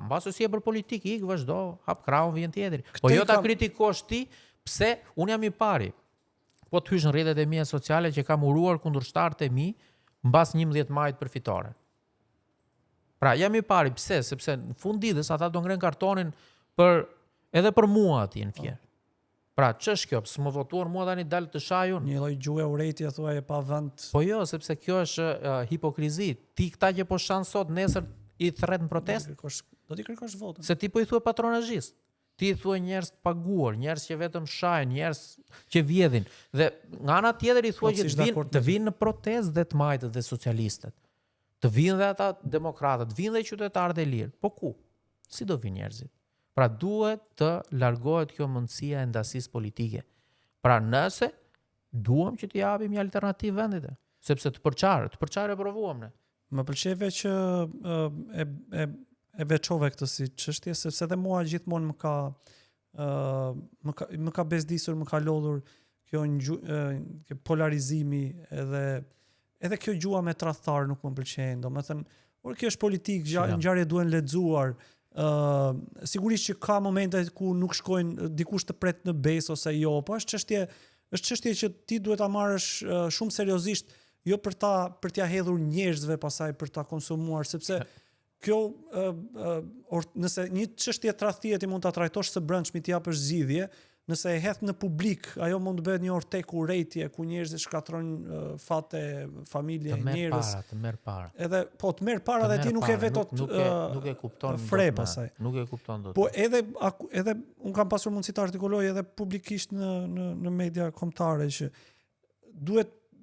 mbase si e për politikë, ik vazhdo, hap krahun vjen tjetri. Po jo ta kritikosh ti, Pse unë jam i pari. Po të hysh në rrjetet e mia sociale që kam uruar kundërshtarët e mi mbas 11 majit për fitore. Pra jam i pari, pse? Sepse në fund ditës ata do ngren kartonin edhe për mua aty në fjer. Pra ç'është kjo? S'më votuar mua tani dal të shaj unë. Një lloj gjuhë urrejtje thuaj pa vend. Po jo, sepse kjo është hipokrizi. Ti këta që po shan sot nesër i thret në protestë, Do t'i kërkosh votën. se ti po i thua patronazhist. Ti i thua njerëz të paguar, njerëz që vetëm shajnë, njerëz që vjedhin. Dhe nga ana tjetër i thua që të vinë në protestë dhe të majtët dhe socialistët. Të vinë dhe ata demokratët, vinë dhe qytetarët e lirë. Po ku? Si do vinë njerëzit? Pra duhet të largohet kjo mundësia e ndasisë politike. Pra nëse duam që t'i japim një alternativë vendit, sepse të përçarë e provuam ne. Më pëlqeve që e veçove këtë si çështje, sepse edhe mua gjithmonë më ka bezdisur, më ka lodhur kjo kjo polarizimi edhe kjo gjua me tradhtar nuk më pëlqen. Domethënë, kjo është politik, ngjarje duhen lexuar. Sigurisht që ka momente ku nuk shkojnë, dikush të pret në besë ose jo, po është çështje që ti duhet ta marrësh shumë seriozisht, jo për t'ia hedhur njerëzve pasaj për ta konsumuar, sepse kjo nëse një çështje tradhtie ti mund ta trajtosh së brendshmi, ti japësh zgjidhje, nëse e hedh në publik, ajo mund të bëhet një ortek urrejtje ku njerëzit shkatrojnë fate, familje, njerëz. Të merr para. Edhe po të merr para dhe ti nuk e vetot nuk e kupton fre pasaj. Nuk e kupton dot. Po edhe un kam pasur mundësi të artikuloj edhe publikisht në media kombëtare që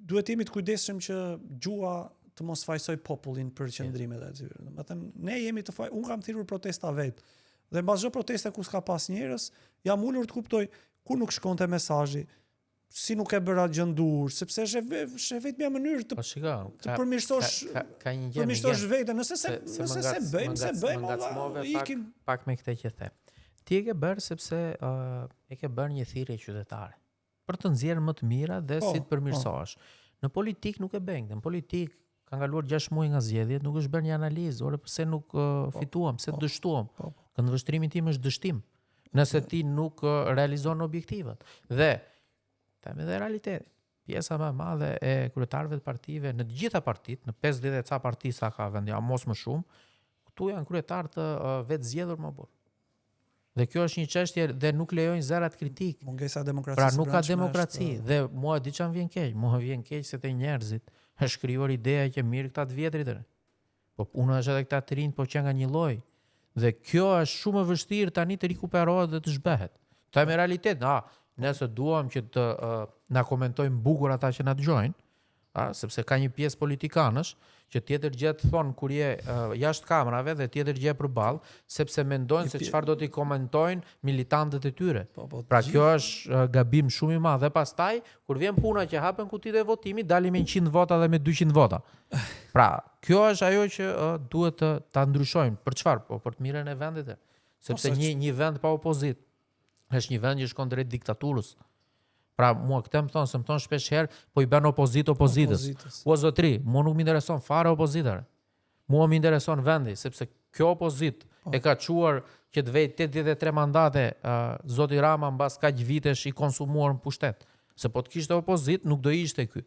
duhet jemi të kujdesshëm që gjua të mos fajsoj popullin për qëndrimet e tyre. Domethënë ne jemi un kam thirrur protesta vet. Dhe mbas çdo proteste ku s'ka pas njerëz, jam ulur të kuptoj ku nuk shkonte mesazhi, si nuk e bëra gjëndur, sepse është vetëm mënyrë të përmirësosh ka një gjë përmirësosh veten, nëse se bëjmë, ikim pak me këtë që the. Ti e ke bërë sepse e ke bërë një thirrje qytetare për të nxjerrë më të mira dhe si të përmirësohesh. Në politik nuk e bën. Në politik ka kaluar 6 muaj nga zgjedhjet, nuk është bërë një analizë, ore pse nuk fituam, pse dështuam. Këndvështrimi tim është dështim, nëse ti nuk realizon objektivat. Dhe tani edhe realiteti. Pjesa më e madhe e kryetarëve të partive në të gjitha partitë, në 50 e ca parti sa ka vendi, mos më shumë, këtu janë kryetarë të vetë zgjedhur më burr. Dhe kjo është një çështje dhe nuk lejojnë zërat kritik. Mungesa demokracisë. Pra nuk ka demokraci dhe mua di çam vjen keq, mua vjen keq se te njerëzit është krijuar ideja që mirë këta të vjetrit. Po unë është edhe këta të rinj po që nga një lloj. Dhe kjo është shumë e vështirë tani të rikuperohet dhe të zhbehet. Ta me realitet, nëse duam që të na komentojnë bukur ata që na dëgjojnë, sepse ka një pjesë politikanësh që tjetër gjë të thonë kur je jashtë kamerave dhe tjetër gjë përballë, sepse mendojnë se çfarë do t'i komentojnë militantët e tyre. Pra kjo është gabim shumë i madh dhe pastaj kur vjen puna që hapen kutitë e votimit, dalim me 100 vota dhe me 200 vota. Pra, kjo është ajo që duhet ta ndryshojmë. Për çfarë? Po për të mirën e vendit. Sepse një vend pa opozitë është një vend që shkon drejt diktaturës. Pra mua këtë më thonë, se më thonë shpesh herë, po i bën opozitës. O zotri, mua nuk më intereson fare opozitare. Mua më intereson vendi, sepse kjo opozit e ka quar që të vejt 83 mandate zoti Rama mbas kaq vitesh i konsumuar në pushtet. Se po të kishte opozit, nuk do ishte ky.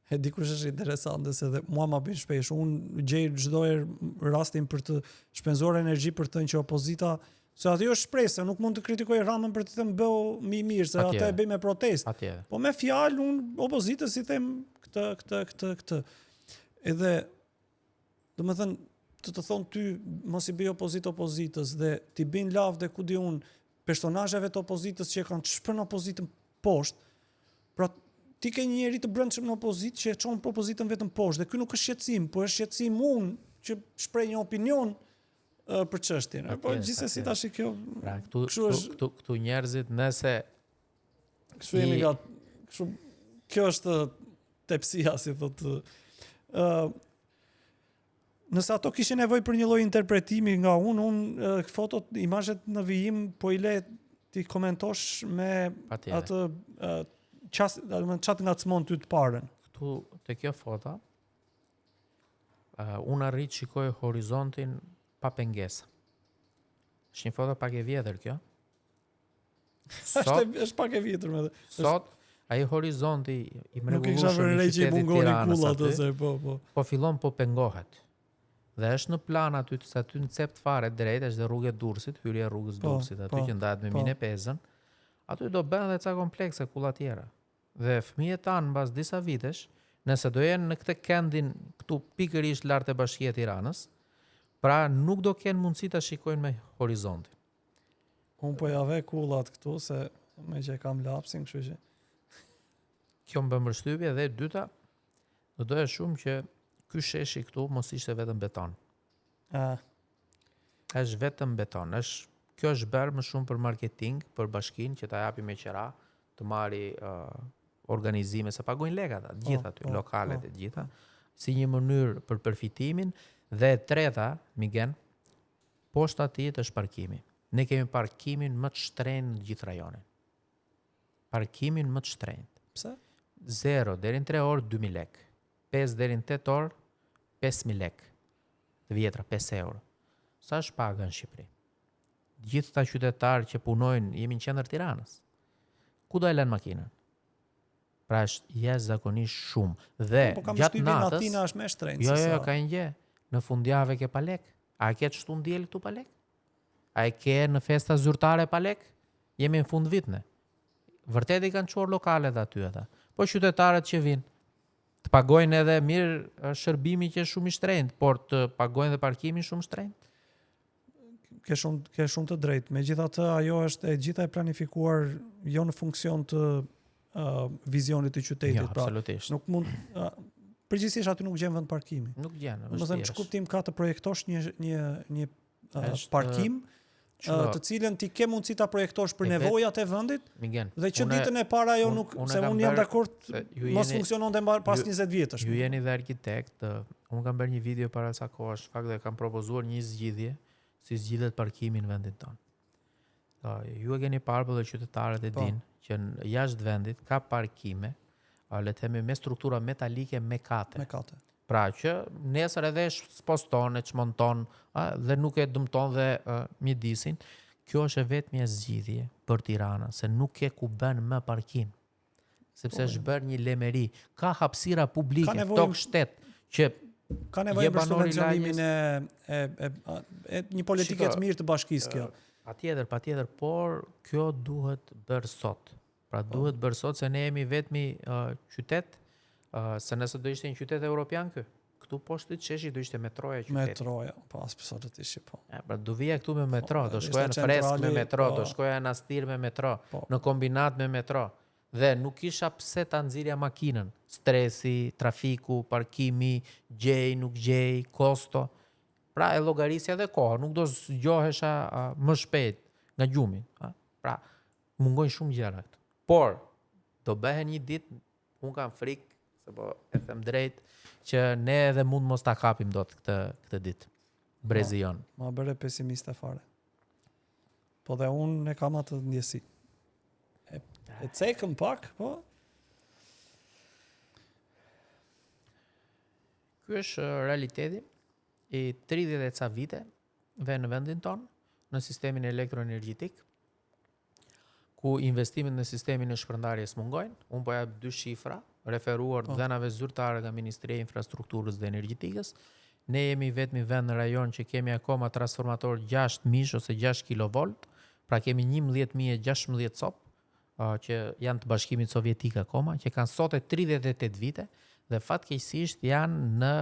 E dikush është interesante se dhe mua ma bën shpesh. Unë gjej çdo herë rastin për të shpenzuar energji për të që opozita, se aty është shpresë, nuk mund të kritikoj Ramën për të thënë bëu më mirë, se atë e bëj me protestë. Po me fjalë unë opozitës i them këtë. Edhe domethënë të thonë ty mos i bëj opozitës dhe ti bin lavë dhe ku di unë personazheve të opozitës që kanë shpën opozitën poshtë. Pra ti ke një njerëz të brendshëm në opozitë që e çon opozitën vetëm poshtë dhe ky nuk është shqetësim, po është shqetësim unë që shpreh një opinion për çështjen. Po gjithsesi tash kjo. Pra këtu njerëzit nëse kështu jemi kështu kjo është tepsia si thotë. Nëse ato kishin nevojë për një lloj interpretimi nga unë fotot, imazhet në vijim po i le ti komentosh me atë çat ngacmon ty të parën. Këtu te kjo foto unë arrit shikoj horizontin pa pengesa. Është një foto pak e vjetër kjo. Është pak e vjetër me. Sot ai horizonti i Nuk e kisha mrekullueshëm vënë i re që i qytetit bungoni Tiranës kullat aty, ose po. po fillon po pengohet. Dhe është në plan aty se aty në cept fare drejt është dhe rrugë e Durrësit, hyrja e rrugës Durrësit, aty që ndahet me Minë e Pezën. Aty do bën edhe ca komplekse kulla tjera. Dhe fëmijët tanë mbas disa vitesh, nëse do jenë në këtë kendin këtu pikërisht lart e Bashkia e Tiranës, pra nuk do kenë mundësi ta shikojnë me horizontin. Unë po jave kullat këtu se me që kam lapsin, kështu që Kjo më bën përshtypje dhe e dyta, do doja shumë që ky sheshi këtu mos ishte vetëm beton. Është vetëm beton, kjo është bërë më shumë për marketing, për bashkinë që ta japi me qira, të marri organizime, se pagojnë lekat, gjitha aty, lokalet e gjitha, si një mënyrë për përfitimin, dhe e treta, Migen, poshtë atij është parkimi. Ne kemi parkimin më të shtrenjtë në gjithë rajonin. Parkimin më të shtrenjtë. pse? 0 deri në 3 orë 2.000 lek. 5 deri në 8 orë 5.000 lek. Të vjetra 5 euro. Sa është paga në Shqipëri? Gjithë ta qytetarë që punojnë, jemi në qendër Tiranës. Ku do e lënë makinën? Pra është jashtëzakonisht shumë. Dhe gjatë natës, Atina është më shtrenjtë. Jo, ka një gjë. Në fundjavë ke pa lek. A ke të shtunë diell këtu pa lek? A e ke në festa zyrtare pa lek? Jemi në fund vit ne. Vërtet i kanë çuar lokalet aty ata. Po qytetarët që vinë të pagojnë edhe mirë shërbimi që është shumë i shtrenjtë, por të pagojnë edhe parkimin shumë shtrenjtë. Ke shumë të drejtë. Megjithatë ajo është e gjitha e planifikuar jo në funksion të vizionit të qytetit. Jo, absolutisht. Nuk mund përgjithsisht aty nuk gjen vend parkimi. Nuk gjen. Domethënë ç'kuptim ka të projektosh një parkim të cilën ti ke mundësi ta projektosh për nevojat e vendit, Migen, dhe që ditën e para ajo nuk, se unë jam dakord mos funksiononte pas 20 vjetësh. Ju jeni dhe arkitekt, unë kam bërë një video para sa kohësh, fakt dhe kam propozuar një zgjidhje si zgjidhet parkimi në vendin tonë. Ju e keni parë për dhe qytetarët e dinë që jashtë vendit ka parkime, le të themi me struktura metalike me kate. Pra që nesër edhe s'poston, e çmonton dhe nuk e dëmton dhe mjedisin. Kjo është vetëm zgjidhje për Tiranën, se nuk ke ku bën më parkim. Sepse është bërë një lemeri, ka hapësira publike, tok shtet që ka nevojë për subvencionimin e një politike të mirë të bashkisë kjo. Patjetër, por kjo duhet bërë sot. Pra duhet bërë sot se ne jemi vetëm qytet. Se nëse do ishte një qytet evropian këtu poshtë të sheshi do ishte metroja e qytetit. Metroja, pas pësot të ishte po. Pra do vija këtu me metro, do shkoja në Fresk me metro, do shkoja në Astir me metro, në kombinat me metro. Dhe nuk isha pse ta nxirja makinën. Stresi, trafiku, parkimi, gjej, nuk gjej, kosto. Pra e llogarisja dhe koha, nuk do zgjohesha më shpejt nga gjumi. Pra mungojnë shumë gjëra këtu. Por do bëhen një ditë, unë kam frikë, se po e them drejt, që ne edhe mund mos ta kapim dot këtë ditë. Brezi jon. Ma bëre pesimiste fare. Po dhe unë e kam atë ndjesi. E cekëm pak, po? Ky është realiteti i 30 e ca viteve në vendin tonë, në sistemin elektroenergjetik, ku investimet në sistemin e shpërndarjes mungojnë. Unë po jap 2 shifra, referuar dhënave zyrtare nga Ministria e Infrastrukturës dhe Energjetikës. Ne jemi vetëm vend në rajon që kemi akoma transformator 6 mish ose 6 kV, pra kemi 11.016 cop, që janë të Bashkimit Sovjetik akoma, që kanë sot e 38 vite, dhe fatkeqësisht janë në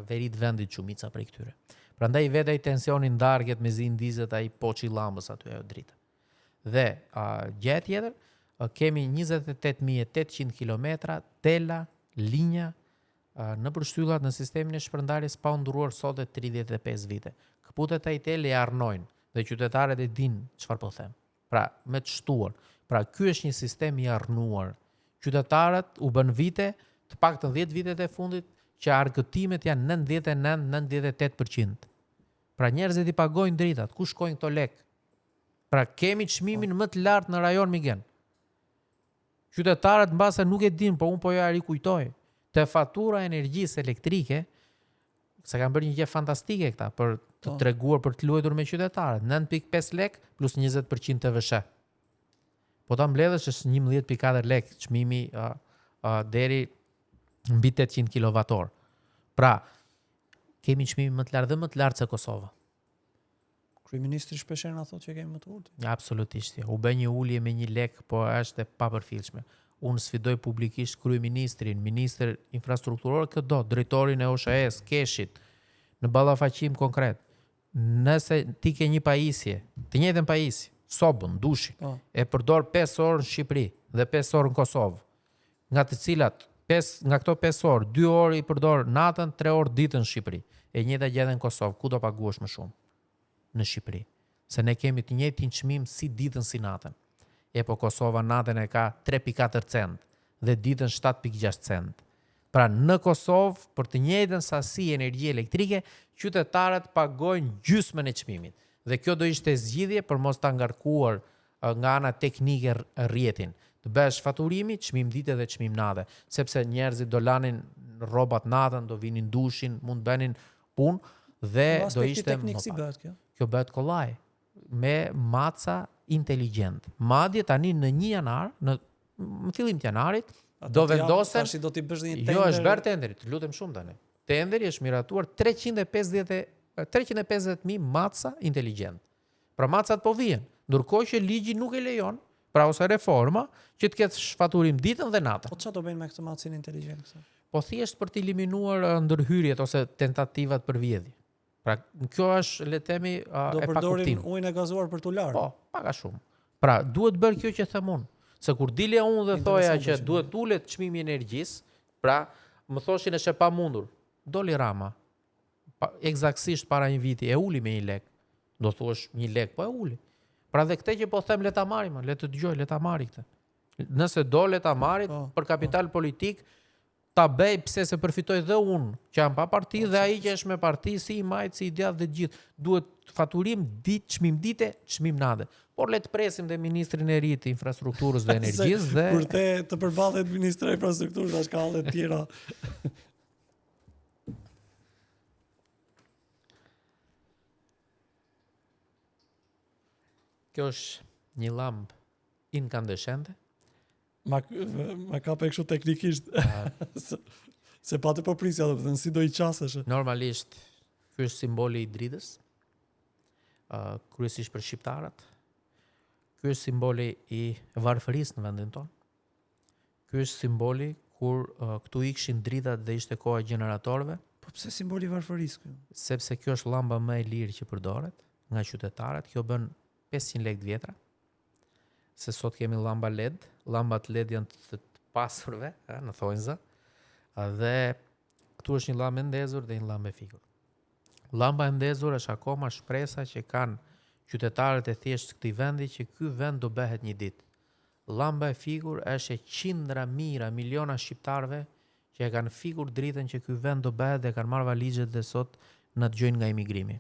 verit vendit shumica prej këtyre. Prandaj vetë ai tensioni ndarket me zi ndizet ai poçi llambës aty ajo dritë. Dhe gjë tjetër, kemi 28.800 kilometra tela, linja në përshtyllat në sistemin e shpërndarjes pa ndruar sot e 35 vite. Këputet ai tele e arnojnë dhe qytetarët e dinë çfarë po them. Pra, me të shtuar. Pra, ky është një sistem i arnuar. Qytetarët u bën vite, të paktën 10 vitet e fundit, që argëtimet janë 99-98%. Pra, njerëzit i pagojnë dritat, ku shkojnë këto lek? Pra, kemi çmimin më të lartë në rajon Migen. Qytetarët mbase nuk e dinë, por unë po ja rikujtoj. Te fatura e energjisë elektrike, se kanë bërë një gjë fantastike këta për të treguar, për të luajtur me qytetarët, 9.5 lek plus 20% TVSH. Po ta mbledhësh është 11.4 lekë çmimi deri mbi 800 kWh. Pra, kemi çmimi më të lartë dhe më të lartë se Kosova. Kryeministri shpesh na thotë që kemi më të ulët. Absolutisht. U bë një ulje me 1 lek, po është e papërfillshme. Unë sfidoj publikisht kryeministrin, ministër infrastrukturor këdo, drejtorin e OSHE-s, Keshit, në ballafaqim konkret. Nëse ti ke një pajisje, të njëjtën pajisje, sobën, dushin, e përdor 5 orë në Shqipëri dhe 5 orë në Kosovë, nga të cilat nga këto 5 orë, 2 orë i përdor natën, 3 orë ditën në Shqipëri, e njëjta gjë edhe në Kosovë, ku do paguash më shumë? Në Shqipëri. Se ne kemi të njëjtin çmim si ditën si natën. E po Kosova natën e ka 3.4 cent dhe ditën 7.6 cent. Pra në Kosovë, për të njëjtën sasi energji elektrike, qytetarët pagojnë gjysmën e çmimit. Dhe kjo do ishte zgjidhje për mos ta ngarkuar nga ana teknike rrjetin. Të bësh faturimi, çmim dite dhe çmim nate, sepse njerëzit do lanin rrobat natën, do vinin dushin, mund bënin punë dhe do ishte teknik si bëhet kjo? Kjo bëhet kollaj me maca inteligjent. Madje tani në 1 janar, në fillim të janarit, do vendosen. Tash do t'i bësh një tender. Jo, është bërë tenderi, të lutem shumë tani. Tenderi është miratuar 350.000 maca inteligjent. Pra macat po vjen, ndërkohë që ligji nuk e lejon, pra ose reforma, që të ketë shfaturim ditën dhe natën. Po çfarë do bëjnë me këtë macin inteligjent këtë? Po thjesht për të eliminuar ndërhyrjet ose tentativat për vjedhje. Pra kjo është le të themi e pakuptim. Do përdorin ujin e gazuar për t'u larë. Po, pak a shumë. Pra duhet bërë kjo që them unë. Se kur dilja unë dhe thoja që duhet ulet çmimi i energjisë, pra më thoshin është e pamundur. Doli Rama. Eksaktësisht para një viti e uli me 1 lek. Do thuash 1 lek, po e uli. Pra dhe këtë që po them le ta marrim, le të dëgjoj, le ta marri këtë. Nëse do le ta marrit për kapital politik, ta bëj pse se përfitoj dhe unë, që jam pa parti dhe ai që është me parti, si i majt, si i djathtë dhe gjithë. Duhet faturim çmim dite, çmim nate. Por le të presim dhe ministrin e ri të infrastrukturës dhe energjisë dhe kur të përballet ministri i infrastrukturës as ka të tjera. Kjo është një llampë incandescente. Ma ka për kështu teknikisht. Se pa të përprisja, do të thënë si do i qasësh. Normalisht, ky është simboli i dritës. Kryesisht për shqiptarët. Ky është simboli i varfërisë në vendin tonë. Ky është simboli kur këtu ikshin dritat dhe ishte koha e gjeneratorëve. Po pse simboli i varfërisë ky? Sepse kjo është llamba më e lirë që përdoret nga qytetarët. Kjo bën 500 lekë të vjetra. Se sot kemi llamba LED, llambat LED janë të pasurve, në thonjza, dhe këtu është një llambë e ndezur dhe një llambë e figur. Llamba e ndezur është akoma shpresa që kanë qytetarët e thjeshtë të këtij vendi që ky vend do bëhet një ditë. Llamba e figur është e qindra mijëra miliona shqiptarëve që e kanë figur dritën që ky vend do bëhet dhe kanë marrë valizhet dhe sot na dëgjojnë nga emigrimi.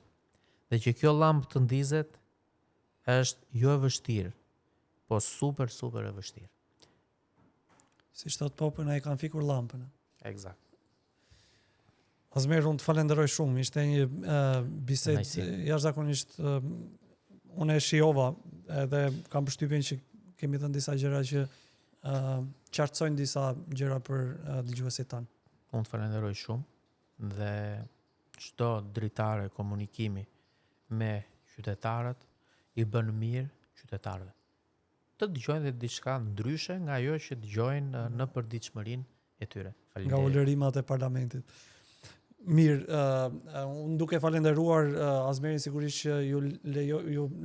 Dhe që kjo llambë të ndizet është jo e vështirë, po super e vështirë. Si thot popën, ai kanë fikur llampën. Eksakt. Azmer, unë të falenderoj shumë. Ishte një bisedë jashtëzakonisht unë e shijova edhe kam përshtypjen që kemi thënë disa gjëra që qartësojnë disa gjëra për dëgjuesit tanë. Unë të falenderoj shumë dhe çdo dritare komunikimi me qytetarët i bën mirë qytetarëve. Të dëgjojnë dhe diçka ndryshe nga ajo që dëgjojnë në përditshmërinë e tyre. Faleminderit. Nga ulërimat e parlamentit. Mirë, unë duke falenderuar Azmerin sigurisht që ju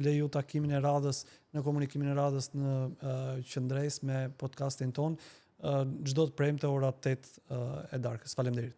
leju takimin e radhës në komunikimin e radhës në Qendres me podcastin ton, çdo të premte ora 8 e darkës. Faleminderit.